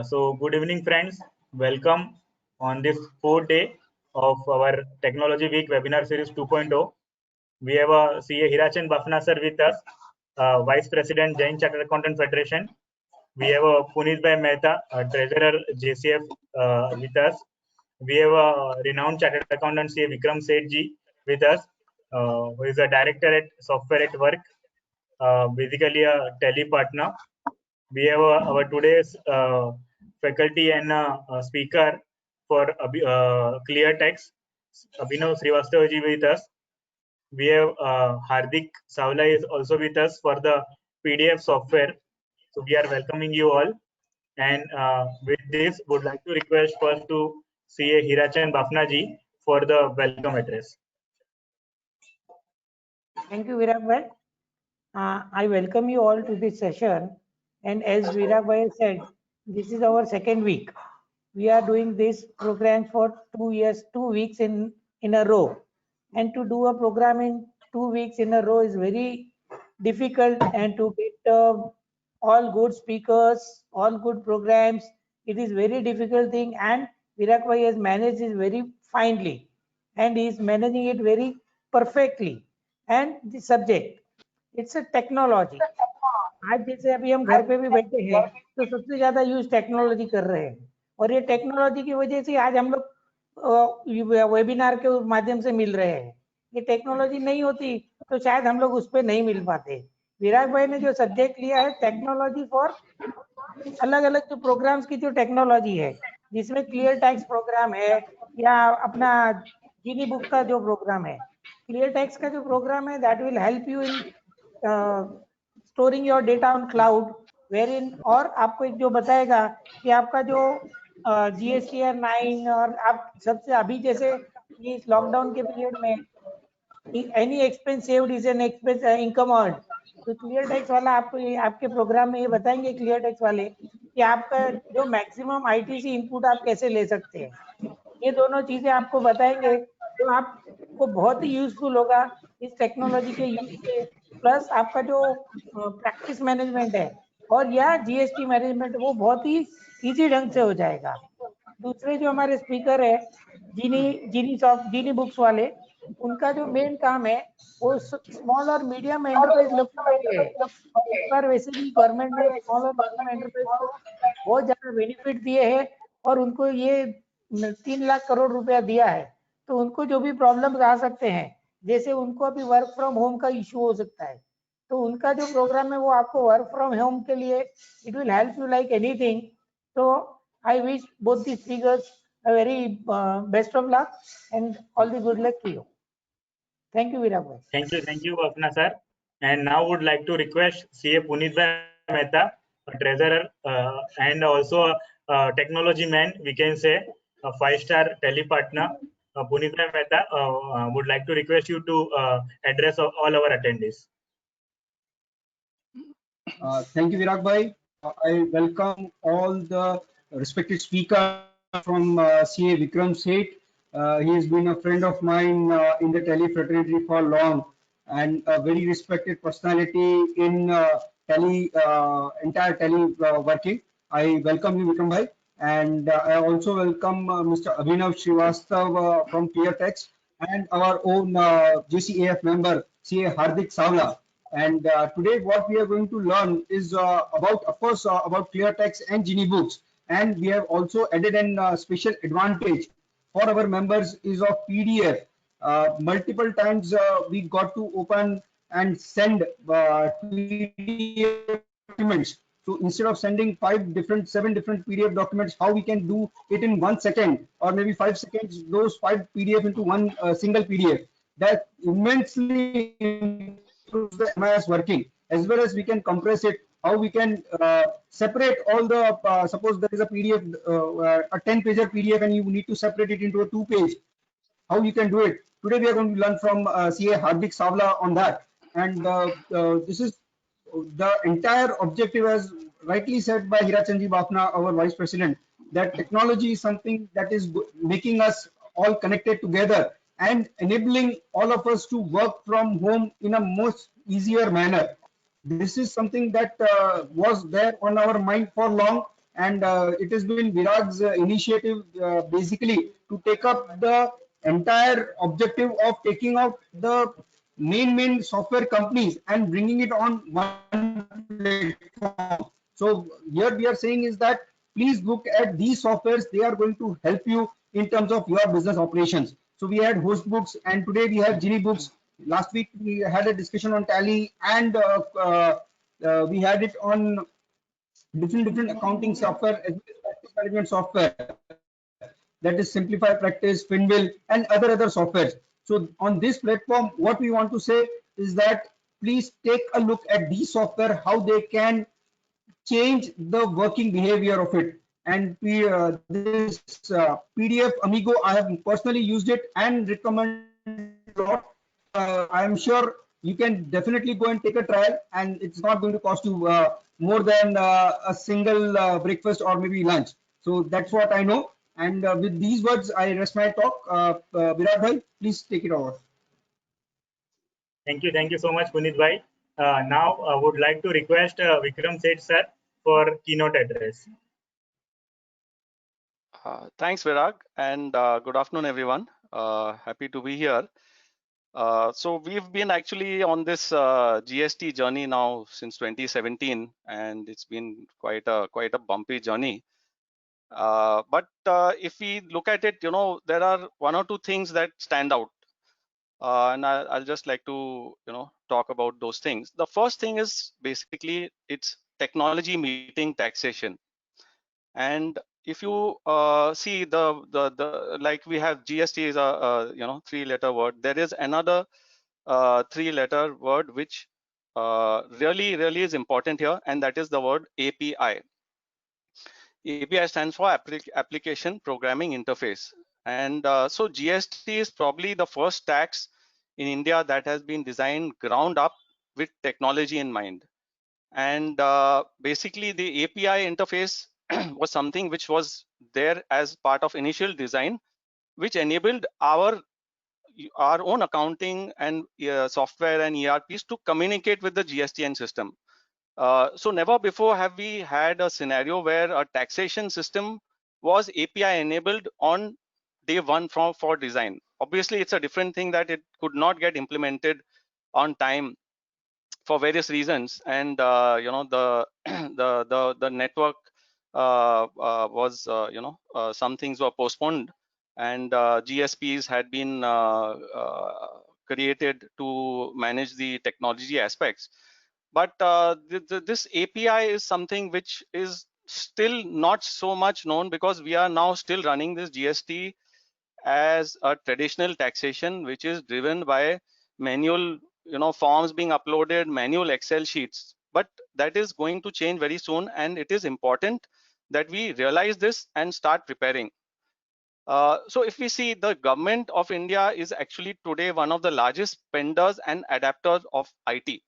So good evening, friends. Welcome on this fourth day of our Technology Week webinar series 2.0. We have CA Hirachan Bafna sir with us, Vice President Jain Chartered Accountant Federation. We have Puneet Bhai Mehta, Treasurer JCF with us. We have renowned Chartered Accountant CA Vikram Sethji with us, who is a Director at Software at Work, basically a tele partner. We have our today's faculty and speaker for clear text, Abhinav Srivastava with us. We have Hardik Savla is also with us for the PDF software. So we are welcoming you all. And with this, would like to request first to CA Hirachan Bafnaji for the welcome address. Thank you, Virag. I welcome you all to this session. And as Virag said, this is our second week. We are doing this program for 2 weeks in a row. And to do a program in 2 weeks in a row is very difficult, and to get all good speakers, all good programs, it is very difficult thing, and Virag has managed it very finely, and he is managing it very perfectly. And the subject, it's a technology. आज जैसे अभी हम घर पे भी बैठे हैं तो सबसे ज्यादा यूज टेक्नोलॉजी कर रहे हैं, और ये टेक्नोलॉजी की वजह से आज हम लोग वेबिनार के माध्यम से मिल रहे हैं. ये टेक्नोलॉजी नहीं होती तो शायद हम लोग उस पर नहीं मिल पाते. विराग भाई ने जो सब्जेक्ट लिया है टेक्नोलॉजी फॉर अलग अलग जो प्रोग्राम्स की जो टेक्नोलॉजी है, जिसमें क्लियर टैक्स प्रोग्राम है या अपना जीनी बुक का जो प्रोग्राम है, क्लियर टैक्स का जो प्रोग्राम है that will help you in storing your data on cloud wherein, और आपको एक जो बताएगा कि आपका जो GSTR 9 और आप सबसे अभी जैसे इस लॉकडाउन के पीरियड में any expense saved is an expense income earn, तो क्लियर टैक्स वाला आपको ये आपके प्रोग्राम में ये बताएंगे क्लियर टैक्स वाले कि आपका जो मैक्सिमम ITC इनपुट आप कैसे ले सकते हैं. ये दोनों चीजें आपको बताएंगे तो आपको बहुत ही यूजफुल होगा इस टेक्नोलॉजी के यूज से. प्लस आपका जो प्रैक्टिस मैनेजमेंट है और या GST मैनेजमेंट वो बहुत ही इजी ढंग से हो जाएगा. दूसरे जो हमारे स्पीकर है जीनी बुक्स वाले, उनका जो मेन काम है वो स्मॉल और मीडियम एंटरप्राइज लोग के लिए है. इस बार वैसे भी गवर्नमेंट ने स्मॉल और मीडियम एंटरप्राइज को बहुत ज्यादा बेनिफिट दिए हैं और उनको ये 3 लाख करोड़ रुपया दिया है. तो उनको जो भी प्रॉब्लम्स आ सकते हैं, जैसे उनको अभी वर्क फ्रॉम होम का इशू हो सकता है, तो उनका जो प्रोग्राम है वो आपको वर्क फ्रॉम होम के लिए it will help you like anything. तो I wish both the speakers a very best of luck and all the good luck to you. Thank you, Virag. Thank you, Bafna sir. And now would like to request CA Puneet Mehta, a treasurer and also a technology man, we can say a 5-star tele partner. Puneet Mehta would like to request you to address all our attendees. Thank you, Virag bhai. I welcome all the respected speakers from CA Vikram Seth. He has been a friend of mine in the tele fraternity for long, and a very respected personality in entire tele working. I welcome you, Vikram bhai, and I also welcome Mr. Abhinav Srivastava from ClearText, and our own JCAF member CA Hardik Savla. And today what we are going to learn is about, of course, about ClearText and Genie books. And we have also added an special advantage for our members is of PDF. Multiple times we got to open and send PDF documents. So instead of sending 7 different PDF documents, how we can do it in 1 second or maybe 5 seconds, those 5 PDF into one single PDF. That immensely improves the MIS working, as well as we can compress it. How we can separate all the suppose there is a PDF, a 10-pager PDF, and you need to separate it into a 2-page. How you can do it? Today we are going to learn from CA Hardik Savla on that. And this is the entire objective, as rightly said by Hirachanji Bafna, our Vice President, that technology is something that is making us all connected together and enabling all of us to work from home in a most easier manner. This is something that was there on our mind for long, and it has been Virag's initiative basically to take up the entire objective of taking out the main software companies and bringing it on one platform. So here we are saying is that please look at these softwares. They are going to help you in terms of your business operations. So we had Hostbooks, and today we have Genie Books. Last week we had a discussion on Tally, and we had it on different accounting software as well as practice management software, that is Simplify Practice, Finville, and other softwares. So on this platform, what we want to say is that please take a look at these software, how they can change the working behavior of it. And this PDF Amigo, I have personally used it and recommend a lot. I am sure you can definitely go and take a trial, and it's not going to cost you more than a single breakfast or maybe lunch. So that's what I know. And with these words, I rest my talk. Virat bhai, please take it over. Thank you so much, Puneet bhai. Now I would like to request Vikram Seth sir for keynote address. Thanks, Virag, and good afternoon, everyone. Happy to be here. So we've been actually on this GST journey now since 2017, and it's been quite a bumpy journey. But if we look at it, there are one or two things that stand out, and I'll just like to talk about those things. The first thing is basically it's technology meeting taxation. And if you see the like we have GST is a 3-letter word. There is another 3-letter word which really is important here, and that is the word API. API stands for Application Programming Interface. And so GST is probably the first tax in India that has been designed ground up with technology in mind. And basically the API interface was something which was there as part of initial design, which enabled our own accounting and software and ERPs to communicate with the GSTN system. So never before have we had a scenario where a taxation system was API enabled on day one for design. Obviously, it's a different thing that it could not get implemented on time for various reasons, and the the network was some things were postponed, and GSPs had been created to manage the technology aspects. But this API is something which is still not so much known, because we are now still running this GST as a traditional taxation, which is driven by manual forms being uploaded, manual Excel sheets. But that is going to change very soon, and it is important that we realize this and start preparing. So if we see, the government of India is actually today one of the largest spenders and adapters of IT.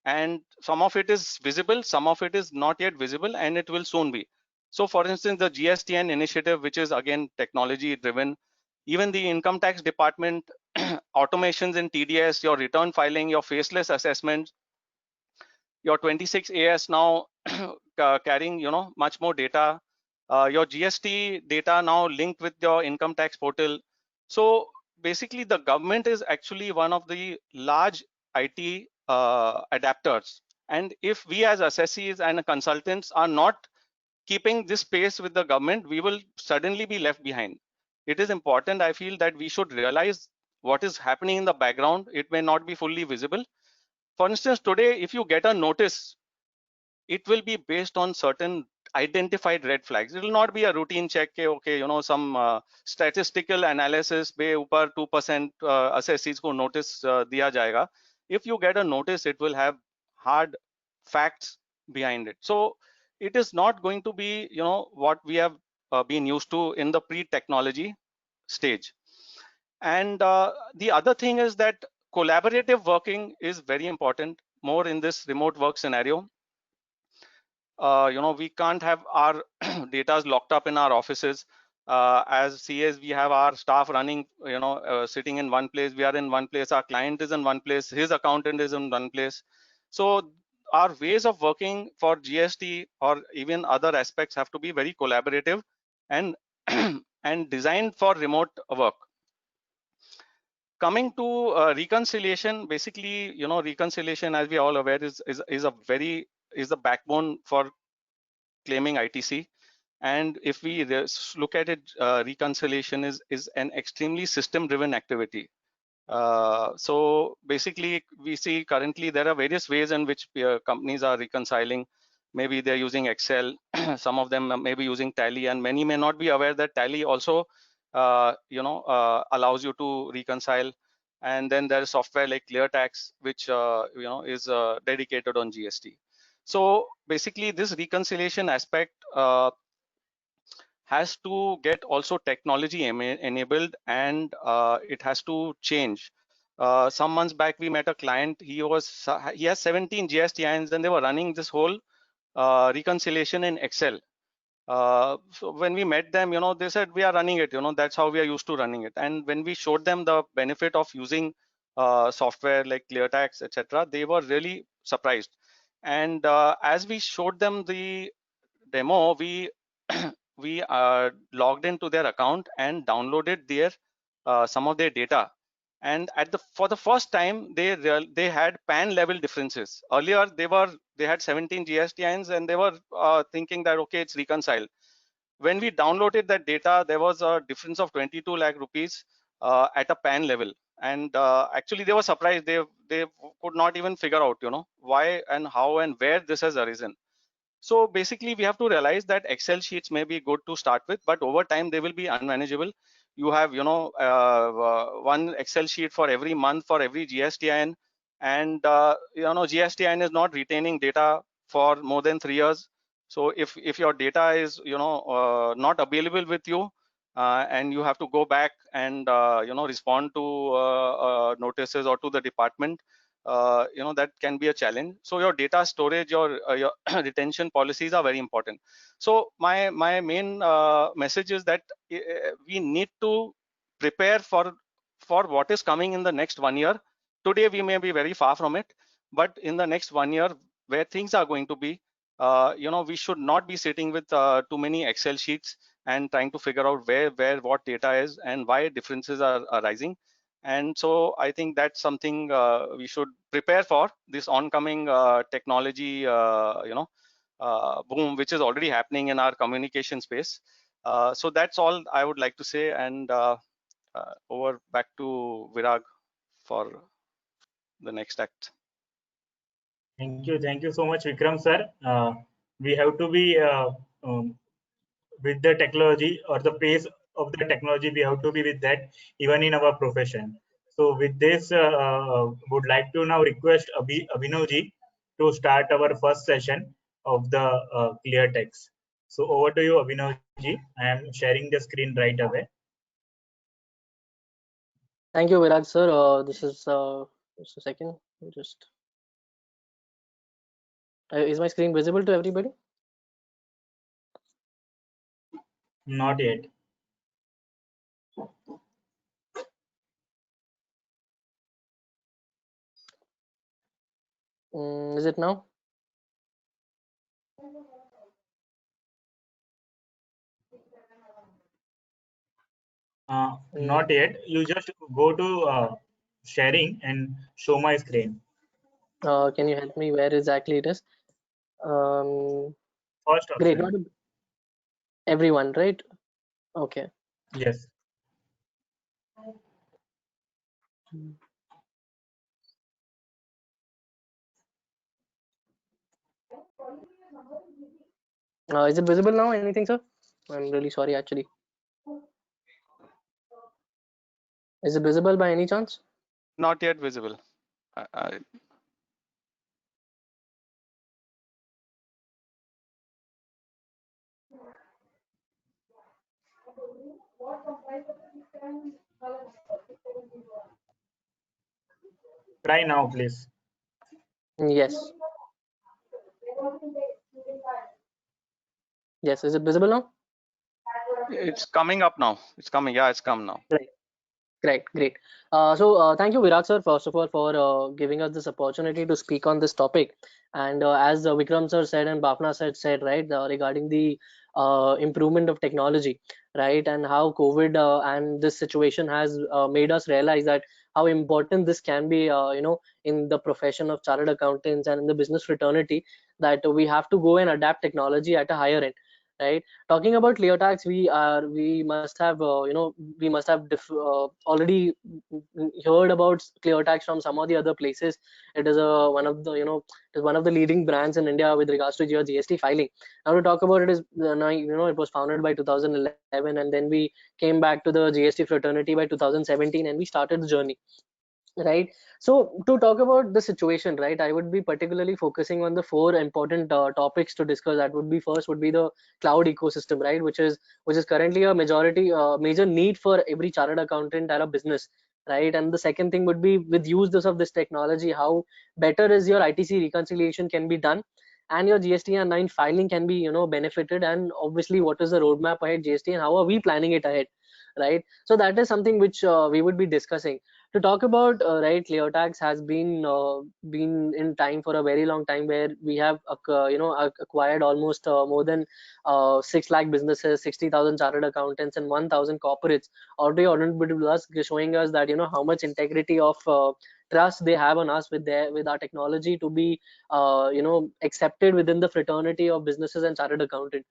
And some of it is visible, some of it is not yet visible, and it will soon be. So for instance, the GSTN initiative, which is again technology driven, even the income tax department, automations in TDS, your return filing, your faceless assessment, your 26AS now carrying much more data, your GST data now linked with your income tax portal. So basically the government is actually one of the large IT adapters, and if we as assessees and consultants are not keeping this pace with the government, we will suddenly be left behind. It is important, I feel, that we should realize what is happening in the background. It may not be fully visible. For instance, today if you get a notice, it will be based on certain identified red flags. It will not be a routine check, okay, some statistical analysis पे ऊपर 2% assessees को notice दिया जाएगा. If you get a notice, it will have hard facts behind it. So it is not going to be what we have been used to in the pre-technology stage. And the other thing is that collaborative working is very important, more in this remote work scenario. We can't have our data locked up in our offices. As CAs, we have our staff running, sitting in one place. We are in one place. Our client is in one place. His accountant is in one place. So our ways of working for GST or even other aspects have to be very collaborative and and designed for remote work. Coming to reconciliation, basically, reconciliation, as we all aware, is the backbone for claiming ITC. And if we look at it, reconciliation is an extremely system-driven activity. So basically, we see currently there are various ways in which companies are reconciling. Maybe they're using Excel, some of them may be using Tally, and many may not be aware that Tally also allows you to reconcile. And then there's software like ClearTax, which is dedicated on GST. So basically, this reconciliation aspect has to get also technology enabled, and it has to change. Some months back, we met a client. He has 17 GSTINs, and they were running this whole reconciliation in Excel. So when we met them, they said we are running it. That's how we are used to running it. And when we showed them the benefit of using software like ClearTax, etc., they were really surprised. And as we showed them the demo, we we logged into their account and downloaded their some of their data. And for the first time, they had PAN level differences. Earlier, they had 17 GSTINs and they were thinking that okay, it's reconciled. When we downloaded that data, there was a difference of 22 lakh rupees at a PAN level. And actually, they were surprised. They could not even figure out, why and how and where this has arisen. So basically, we have to realize that Excel sheets may be good to start with, but over time they will be unmanageable. You have, one Excel sheet for every month for every GSTIN, and GSTIN is not retaining data for more than 3 years. So if your data is, not available with you, and you have to go back and respond to notices or to the department, that can be a challenge. So your data storage, your retention policies are very important. So my main message is that we need to prepare for what is coming in the next 1 year. Today we may be very far from it, but in the next 1 year, where things are going to be, we should not be sitting with too many Excel sheets and trying to figure out where what data is and why differences are arising. And so I think that's something we should prepare for, this oncoming technology boom, which is already happening in our communication space. So that's all I would like to say, and over back to Virag for the next act. Thank you so much, Vikram sir. We have to be with the technology, or the pace of the technology, we have to be with that even in our profession. So with this, would like to now request Abhinavji to start our first session of the ClearTax. So over to you, Abhinavji. I am sharing the screen right away. Thank you, Viraj sir. This is just a second. Just is my screen visible to everybody? Not yet. Is it now? Not yet. You just go to sharing and show my screen. Can you help me where exactly it is? First Great. option. Not everyone, right? Okay. Yes. Is it visible now? Anything, sir? I'm really sorry, actually. Is it visible by any chance? Not yet visible. Try now, please. Yes. Yes. Is it visible now? It's coming up now. It's coming. Yeah, it's come now. Right. Great, great. Thank you, Virag sir, first of all, for giving us this opportunity to speak on this topic. And as Vikram sir said and Bhavna sir said, right, regarding the improvement of technology, right, and how COVID and this situation has made us realize that how important this can be, in the profession of chartered accountants and in the business fraternity, that we have to go and adapt technology at a higher end, right? Talking about ClearTax, we must have we must have already heard about ClearTax from some of the other places. It is one of the it is one of the leading brands in India with regards to your GST filing. Now to talk about it is now it was founded by 2011, and then we came back to the GST fraternity by 2017, and we started the journey, right? So to talk about the situation, right, I would be particularly focusing on the four important topics to discuss. That would be, first would be the cloud ecosystem, right, which is currently a major need for every chartered accountant at a business, right? And the second thing would be, with use of this technology, how better is your ITC reconciliation can be done, and your GST-9 filing can be benefited, and obviously what is the roadmap ahead GST, and how are we planning it ahead, right? So that is something which we would be discussing. To talk about, right, ClearTax has been in time for a very long time, where we have acquired almost more than 6 lakh businesses, 60,000 chartered accountants, and 1,000 corporates already audited with us, showing us that how much integrity of trust they have on us with our technology to be accepted within the fraternity of businesses and chartered accountant.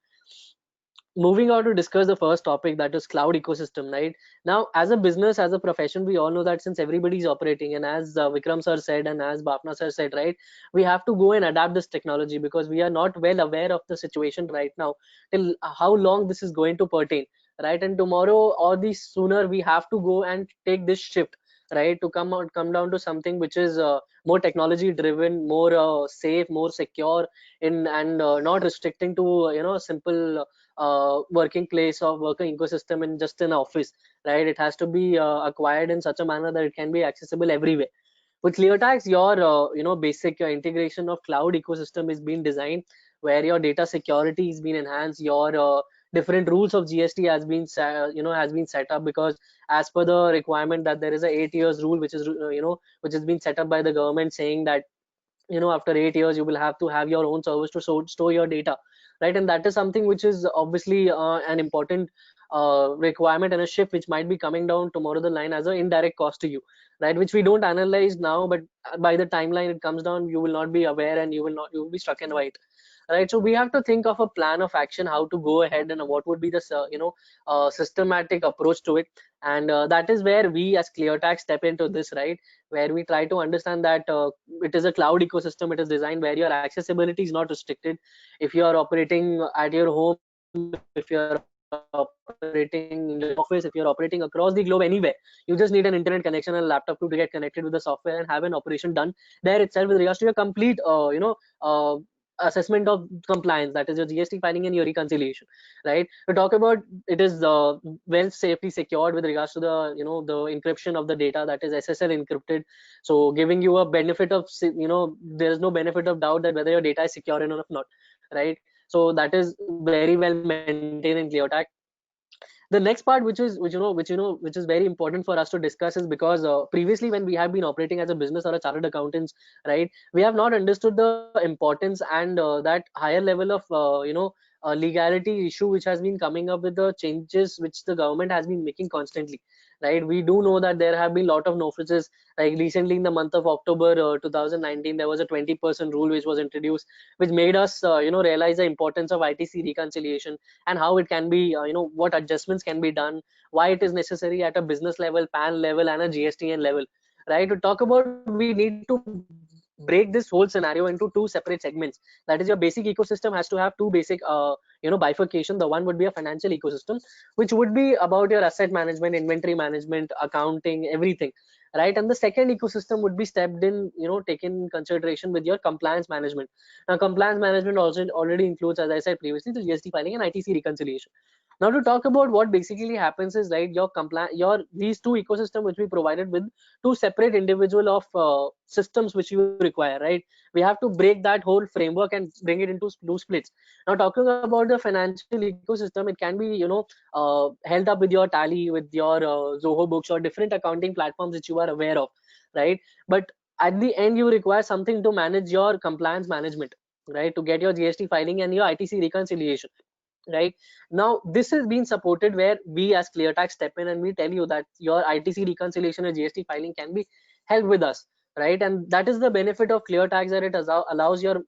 Moving on to discuss the first topic, that is cloud ecosystem, right? Now, as a business, as a profession, we all know that since everybody is operating, and as Vikram sir said and as Bapna sir said, right, we have to go and adapt this technology, because we are not well aware of the situation right now, till how long this is going to pertain, right? And tomorrow or the sooner, we have to go and take this shift, right, to come down to something which is more technology driven, more safe, more secure, in and not restricting to simple working place or working ecosystem in just an office, right? It has to be acquired in such a manner that it can be accessible everywhere. With ClearTax, your basic integration of cloud ecosystem is being designed, where your data security is being enhanced, your different rules of GST has been set up, because as per the requirement that there is a 8 years rule, which is which has been set up by the government, saying that after 8 years you will have to have your own service to store your data, right? And that is something which is obviously an important requirement and a shift which might be coming down tomorrow the line as an indirect cost to you, right? Which we don't analyze now, but by the timeline it comes down, you will not be aware, and you will be struck in white, right? So we have to think of a plan of action, how to go ahead, and what would be the systematic approach to it. And that is where we as ClearTax step into this, right? Where we try to understand that it is a cloud ecosystem. It is designed where your accessibility is not restricted. If you are operating at your home, if you are operating in your office, if you're operating across the globe, anywhere, you just need an internet connection and a laptop to get connected with the software and have an operation done there itself, with regards to your complete assessment of compliance, that is your GST filing and your reconciliation, right? To talk about, it is well safely secured with regards to the the encryption of the data, that is SSL encrypted, so giving you a benefit of there is no benefit of doubt that whether your data is secure enough or not, right? So that is very well maintained in ClearTax. The next part, which is very important for us to discuss, is because previously, when we have been operating as a business or a chartered accountants, right, we have not understood the importance and that higher level of legality issue which has been coming up with the changes which the government has been making constantly, right? We do know that there have been a lot of notices, like recently in the month of October 2019, there was a 20% rule which was introduced, which made us realize the importance of ITC reconciliation, and how it can be what adjustments can be done, why it is necessary at a business level, PAN level, and a GSTN level, right? To talk about, we need to break this whole scenario into two separate segments. That is, your basic ecosystem has to have two basic bifurcation. The one would be a financial ecosystem, which would be about your asset management, inventory management, accounting, everything, right? And the second ecosystem would be stepped in, taken in consideration with your compliance management. Now, compliance management also already includes, as I said previously, the GST filing and ITC reconciliation. Now to talk about what basically happens is, right, your these two ecosystem which we provided with two separate individual of systems which you require, right? We have to break that whole framework and bring it into two splits. Now talking about the financial ecosystem, it can be, held up with your Tally, with your Zoho Books, or different accounting platforms which you are aware of, right? But at the end, you require something to manage your compliance management, right? To get your GST filing and your ITC reconciliation, right? Now this is being supported where we as ClearTax step in and we tell you that your ITC reconciliation or GST filing can be held with us, right? And that is the benefit of ClearTax, that it allows your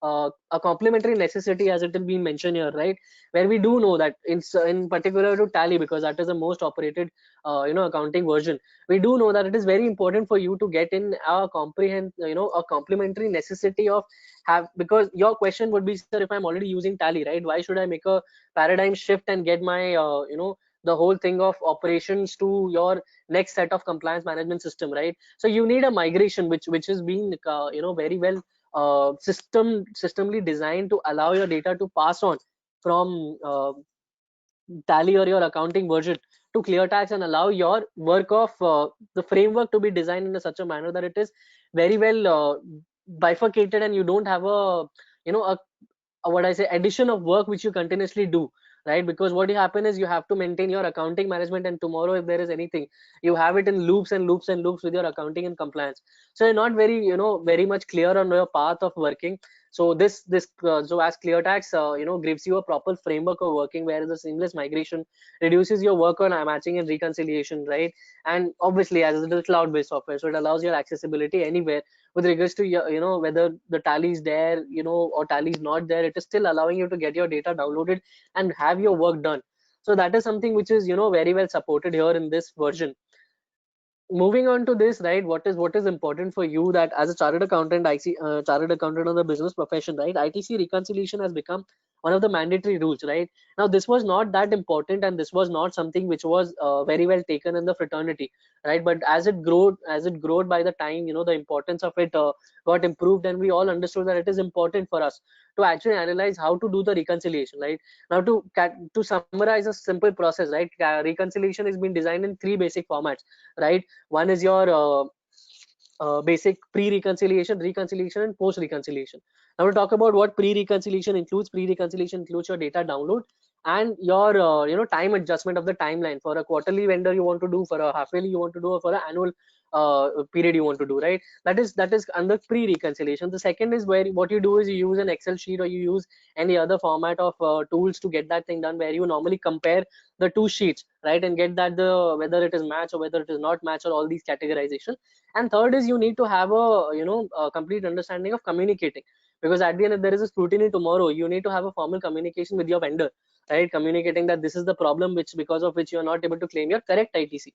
a complementary necessity, as it has been mentioned here, right? Where we do know that in particular to Tally, because that is the most operated accounting version, we do know that it is very important for you to get in a a complementary necessity of have. Because your question would be, sir, if I'm already using Tally, right, why should I make a paradigm shift and get my the whole thing of operations to your next set of compliance management system, right? So you need a migration which is being very well systemly designed to allow your data to pass on from Tally or your accounting version to ClearTax, and allow your work of the framework to be designed in such a manner that it is very well bifurcated, and you don't have a what I say addition of work which you continuously do, right? Because what will happen is you have to maintain your accounting management, and tomorrow if there is anything, you have it in loops and loops and loops with your accounting and compliance. So you're not very very much clear on your path of working. So so as ClearTax gives you a proper framework of working, where the seamless migration reduces your work on matching and reconciliation, right? And obviously, as it is cloud-based software, so it allows your accessibility anywhere with regards to whether the Tally is there or Tally is not there. It is still allowing you to get your data downloaded and have your work done. So that is something which is very well supported here in this version. Moving on to this, right, what is important for you, that as a chartered accountant, chartered accountant of the business profession, right, ITC reconciliation has become one of the mandatory rules, right? Now this was not that important, and this was not something which was very well taken in the fraternity, right? But as it growed by the time, the importance of it got improved, and we all understood that it is important for us to actually analyze how to do the reconciliation, right? Now to summarize a simple process, right, reconciliation is being designed in three basic formats, right? One is your basic pre-reconciliation, reconciliation, and post-reconciliation. Now we'll talk about what pre-reconciliation includes. Pre-reconciliation includes your data download and your time adjustment of the timeline. For a quarterly vendor you want to do, for a half yearly you want to do, or for an annual period you want to do, right? That is under pre-reconciliation. The second is where what you do is you use an Excel sheet, or you use any other format of tools to get that thing done, where you normally compare the two sheets, right, and get that whether it is match or whether it is not match, or all these categorization. And third is you need to have a complete understanding of communicating, because at the end, if there is a scrutiny tomorrow, you need to have a formal communication with your vendor, right? Communicating that this is the problem because of which you are not able to claim your correct ITC,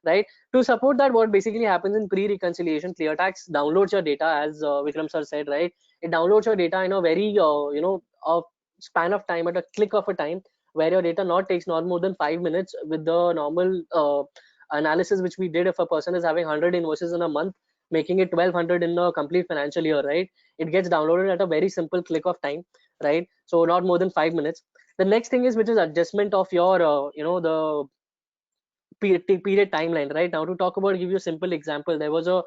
right? To support that, what basically happens in pre-reconciliation, ClearTax downloads your data, as Vikram sir said, right? It downloads your data in a very a span of time, at a click of a time, where your data not takes not more than 5 minutes. With the normal analysis which we did, if a person is having 100 invoices in a month, making it 1200 in a complete financial year, right, it gets downloaded at a very simple click of time, right? So not more than 5 minutes. The next thing is, which is adjustment of your the period timeline, right? Now to talk about, give you a simple example, there was a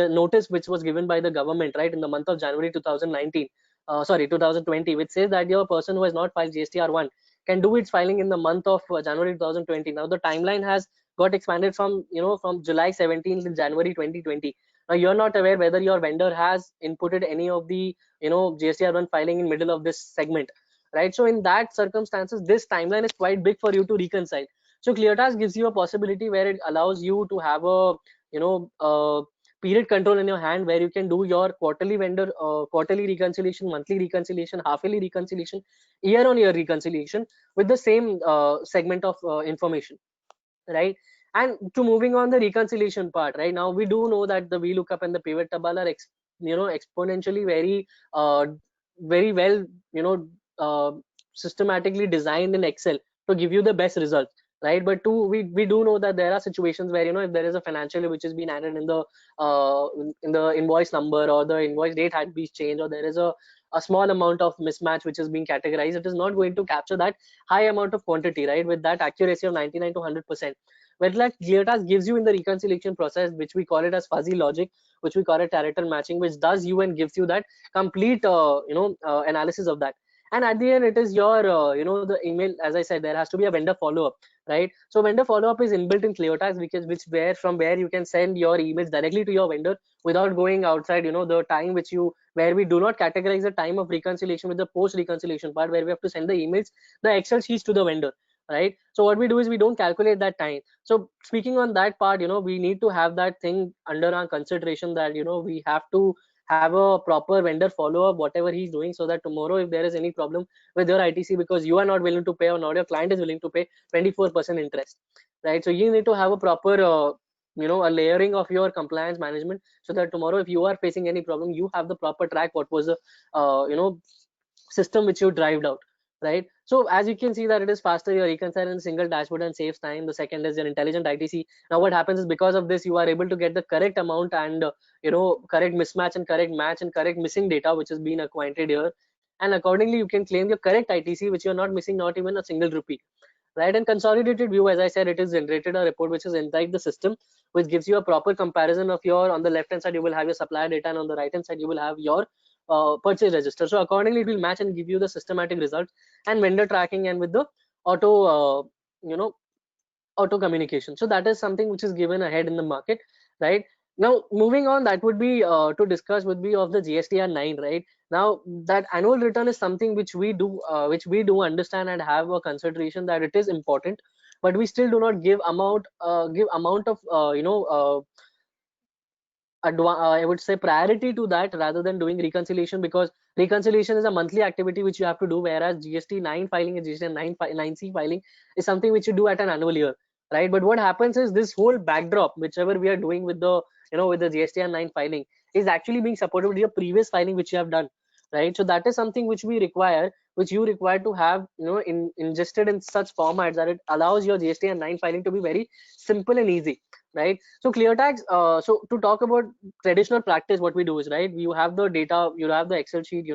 notice which was given by the government, right, in the month of January 2019, 2020, which says that your person who has not filed GSTR1 can do its filing in the month of January 2020. Now the timeline has got expanded from from July 17 to January 2020. Now you're not aware whether your vendor has inputted any of the GSTR1 filing in middle of this segment, right? So in that circumstances, this timeline is quite big for you to reconcile. So ClearTask gives you a possibility where it allows you to have a period control in your hand, where you can do your quarterly vendor quarterly reconciliation, monthly reconciliation, half yearly reconciliation, year on year reconciliation with the same segment of information, right? And to moving on the reconciliation part, right? Now we do know that the VLOOKUP and the pivot table are exponentially very well systematically designed in Excel to give you the best results. right? But two, we do know that there are situations where, you know, if there is a financial which has been added in the invoice number, or the invoice date had been changed, or there is a small amount of mismatch which is being categorized, it is not going to capture that high amount of quantity, right, with that accuracy of 99 to 100%. But like GeoTask gives you in the reconciliation process, which we call it as fuzzy logic, which we call it character matching, which does you and gives you that complete analysis of that. And at the end, it is your the email. As I said, there has to be a vendor follow-up, right? So vendor follow-up is inbuilt in ClearTask, because from where you can send your emails directly to your vendor without going outside, you know, the time which you, where we do not categorize the time of reconciliation with the post reconciliation part, where we have to send the emails, the Excel sheets to the vendor, right? So what we do is we don't calculate that time. So speaking on that part, you know, we need to have that thing under our consideration, that, you know, we have to have a proper vendor follow up whatever he's doing, so that tomorrow if there is any problem with your ITC, because you are not willing to pay, or not your client is willing to pay 24% interest, right? So you need to have a proper a layering of your compliance management, so that tomorrow if you are facing any problem, you have the proper track what was the system which you drived out, right? So as you can see that it is faster, you reconcile in a single dashboard and saves time. The second is your intelligent ITC. Now what happens is, because of this, you are able to get the correct amount, and correct mismatch and correct match and correct missing data which has been acquainted here, and accordingly you can claim your correct ITC, which you are not missing not even a single rupee, right? And consolidated view, as I said, it is generated a report which is inside the system, which gives you a proper comparison of your, on the left hand side you will have your supplier data, and on the right hand side you will have your purchase register. So accordingly it will match and give you the systematic results, and vendor tracking, and with the auto auto communication. So that is something which is given ahead in the market, right? Now moving on, that would be to discuss would be of the GSTR 9, right? Now that annual return is something which we do understand and have a consideration that it is important, but we still do not give amount of I would say priority to that, rather than doing reconciliation, because reconciliation is a monthly activity which you have to do, whereas GST 9 filing and GST 9C filing is something which you do at an annual year, right? But what happens is, this whole backdrop, whichever we are doing with the with the GST 9 filing, is actually being supported with your previous filing which you have done, right? So that is something which we require, which you require to have ingested in such formats that it allows your GST 9 filing to be very simple and easy, right? So ClearTax, so to talk about traditional practice, what we do is, right, you have the data, you have the Excel sheet,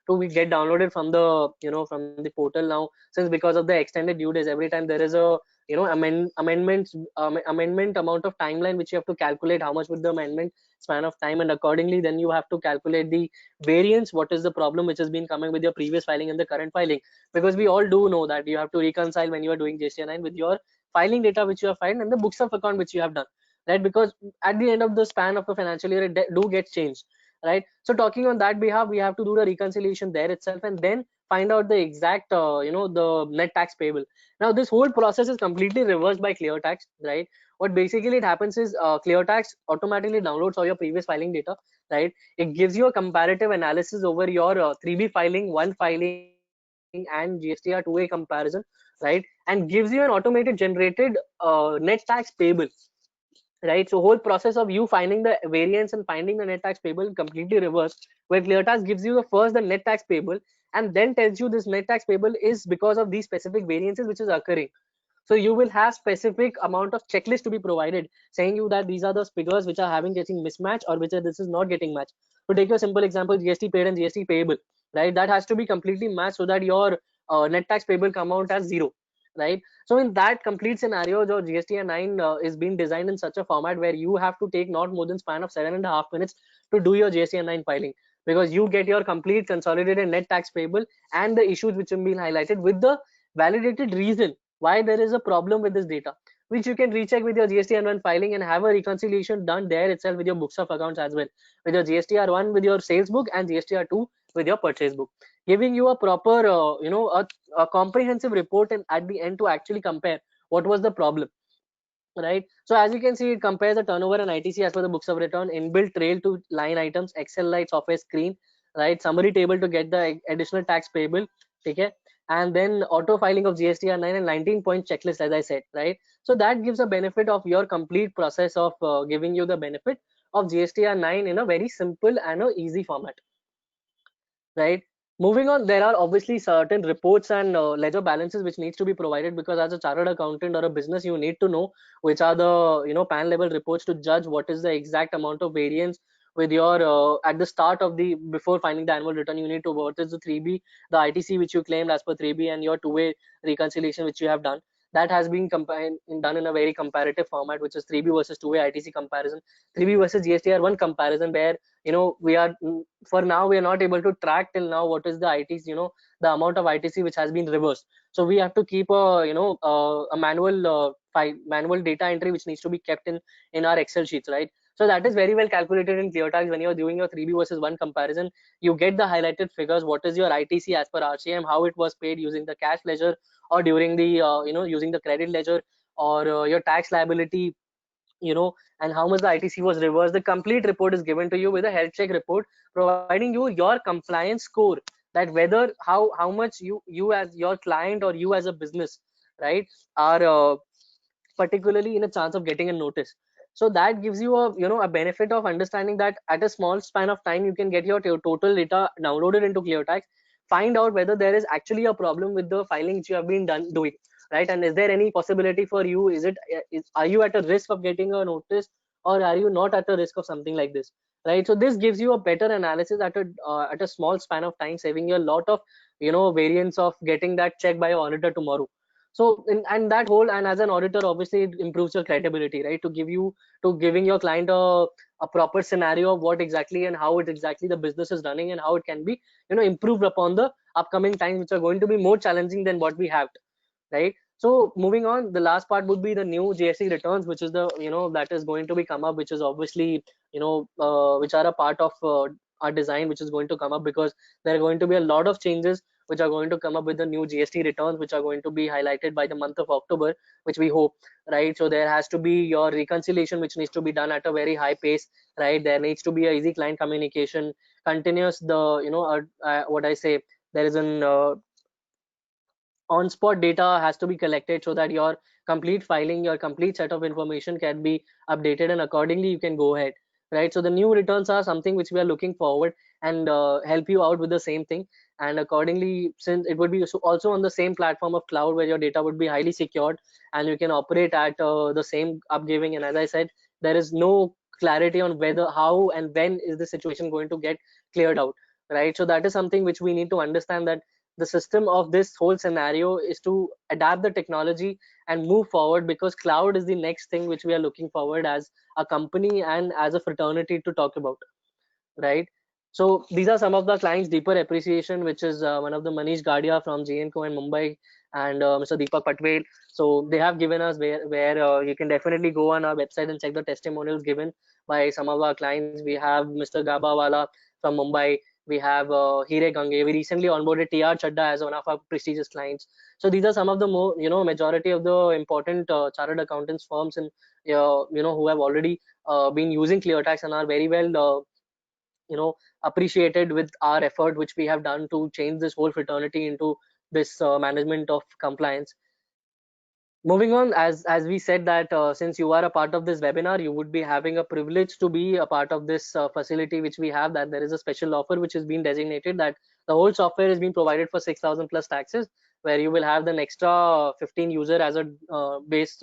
to we get downloaded from the from the portal. Now since because of the extended due days, every time there is a amendment amount of timeline which you have to calculate, how much would the amendment span of time, and accordingly then you have to calculate the variance, what is the problem which has been coming with your previous filing and the current filing, because we all do know that you have to reconcile when you are doing GST 9 with your filing data which you have filed and the books of account which you have done, right? Because at the end of the span of the financial year, it do get changed, right? So talking on that behalf, we have to do the reconciliation there itself, and then find out the exact the net tax payable. Now this whole process is completely reversed by ClearTax, right? What basically it happens is, ClearTax automatically downloads all your previous filing data, right? It gives you a comparative analysis over your 3B filing, 1 filing, and GSTR 2A comparison, right? And gives you an automated generated net tax payable, right? So whole process of you finding the variance and finding the net tax payable completely reversed, where ClearTax gives you the first the net tax payable, and then tells you this net tax payable is because of these specific variances which is occurring. So you will have specific amount of checklist to be provided, saying you that these are the figures which are having getting mismatch, or which are this is not getting matched. So take a simple example, GST paid and GST payable, right? That has to be completely matched, so that your net tax payable come out as 0, right? So in that complete scenario, the GST 9 is being designed in such a format where you have to take not more than span of 7.5 minutes to do your GST 9 filing, because you get your complete consolidated net tax payable and the issues which have been highlighted with the validated reason why there is a problem with this data, which you can recheck with your GSTR1 filing and have a reconciliation done there itself with your books of accounts as well, with your GSTR1 with your sales book and GSTR2 with your purchase book, giving you a proper a comprehensive report, and at the end to actually compare what was the problem, right? So as you can see, it compares the turnover and ITC as per the books of return, inbuilt trail to line items, Excel like software screen, right? Summary table to get the additional tax payable, okay? And then auto filing of GSTR 9 and 19-point checklist, as I said, right? So that gives a benefit of your complete process of giving you the benefit of GSTR 9 in a very simple and a easy format, right? Moving on, there are obviously certain reports and ledger balances which needs to be provided, because as a chartered accountant or a business, you need to know which are the pan level reports to judge what is the exact amount of variance with your at the start of the before finding the annual return. You need to what is the 3B, the ITC which you claimed as per 3B, and your two-way reconciliation which you have done. That has been done in a very comparative format, which is 3B versus two-way ITC comparison, 3B versus GSTR1 comparison, where we are for now we are not able to track till now what is the ITC, the amount of ITC which has been reversed. So we have to keep a manual data entry which needs to be kept in our Excel sheets, right? So that is very well calculated in ClearTax. When you're doing your 3B versus 1 comparison, you get the highlighted figures, what is your ITC as per RCM, how it was paid using the cash ledger or during the using the credit ledger, or your tax liability, and how much the ITC was reversed. The complete report is given to you with a health check report, providing you your compliance score, that whether how much you as your client or you as a business, right, are particularly in a chance of getting a notice. So that gives you a benefit of understanding that at a small span of time you can get your total data downloaded into ClearTax, find out whether there is actually a problem with the filing which you have been doing, right? And is there any possibility for you? Are you at a risk of getting a notice, or are you not at a risk of something like this, right? So this gives you a better analysis at a small span of time, saving you a lot of variance of getting that check by your auditor tomorrow. So and that whole, and as an auditor, obviously it improves your credibility, right? To giving your client a proper scenario of what exactly and how it exactly the business is running, and how it can be improved upon the upcoming times, which are going to be more challenging than what we have, right? So moving on, the last part would be the new GST returns, which is the that is going to be come up, which is obviously which are a part of our design, which is going to come up, because there are going to be a lot of changes which are going to come up with the new GST returns, which are going to be highlighted by the month of October, which we hope, right? So there has to be your reconciliation, which needs to be done at a very high pace, right? There needs to be a easy client communication, continuous what I say, there is an on-spot data has to be collected, so that your complete filing, your complete set of information can be updated, and accordingly you can go ahead, right? So the new returns are something which we are looking forward, and help you out with the same thing. And accordingly, since it would be also on the same platform of cloud, where your data would be highly secured and you can operate at the same upgiving. And as I said, there is no clarity on whether, how and when is the situation going to get cleared out, right? So that is something which we need to understand, that the system of this whole scenario is to adapt the technology and move forward, because cloud is the next thing which we are looking forward as a company and as a fraternity to talk about, right? So these are some of the clients' deeper appreciation, which is one of the Manish Gadia from JNCO in Mumbai, and Mr. Deepak Patwel. So they have given us where you can definitely go on our website and check the testimonials given by some of our clients. We have Mr. Gabawala from Mumbai. We have Hire Gange. We recently onboarded TR Chadda as one of our prestigious clients. So these are some of the more, majority of the important chartered accountants firms, and who have already been using ClearTax and are very well appreciated with our effort which we have done to change this whole fraternity into this management of compliance. Moving on, as we said that since you are a part of this webinar, you would be having a privilege to be a part of this facility which we have, that there is a special offer which has been designated, that the whole software is being provided for 6,000 plus taxes, where you will have an extra 15 user as a base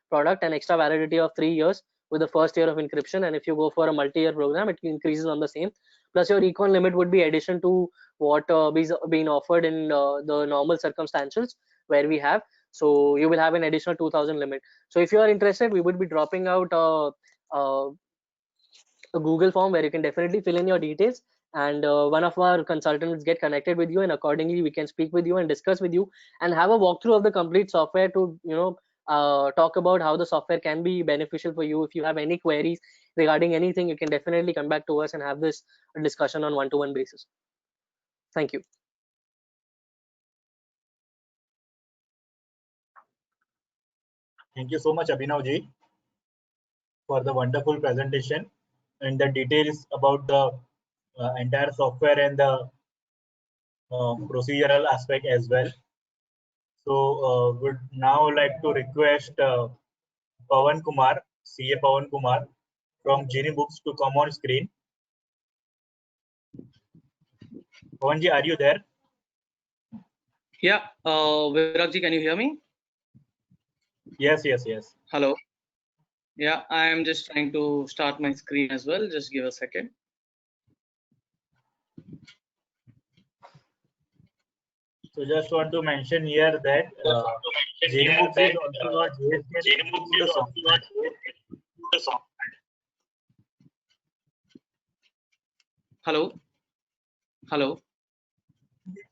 product, and extra validity of 3 years with the first year of encryption. And if you go for a multi-year program, it increases on the same. Plus your recon limit would be addition to what is being offered in the normal circumstances where we have. So you will have an additional 2,000 limit. So if you are interested, we would be dropping out a Google form where you can definitely fill in your details, and one of our consultants get connected with you, and accordingly we can speak with you and discuss with you and have a walkthrough of the complete software to talk about how the software can be beneficial for you. If you have any queries regarding anything, you can definitely come back to us and have this discussion on one-to-one basis. Thank you. Thank you so much, Abhinav ji, for the wonderful presentation and the details about the entire software and the procedural aspect as well. So would now like to request Pawan Kumar, CA Pawan Kumar from Genie Books to come on screen. Pawanji, are you there? Yeah, Viragji, can you hear me? Yes. Hello. Yeah, I am just trying to start my screen as well. Just give a second. So just want to mention here that GenieBooks is also a GST software. Hello. Hello.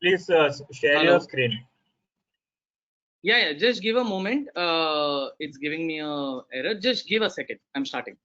Please share Hello. your screen. Yeah. Just give a moment. It's giving me a error. Just give a second. I'm starting.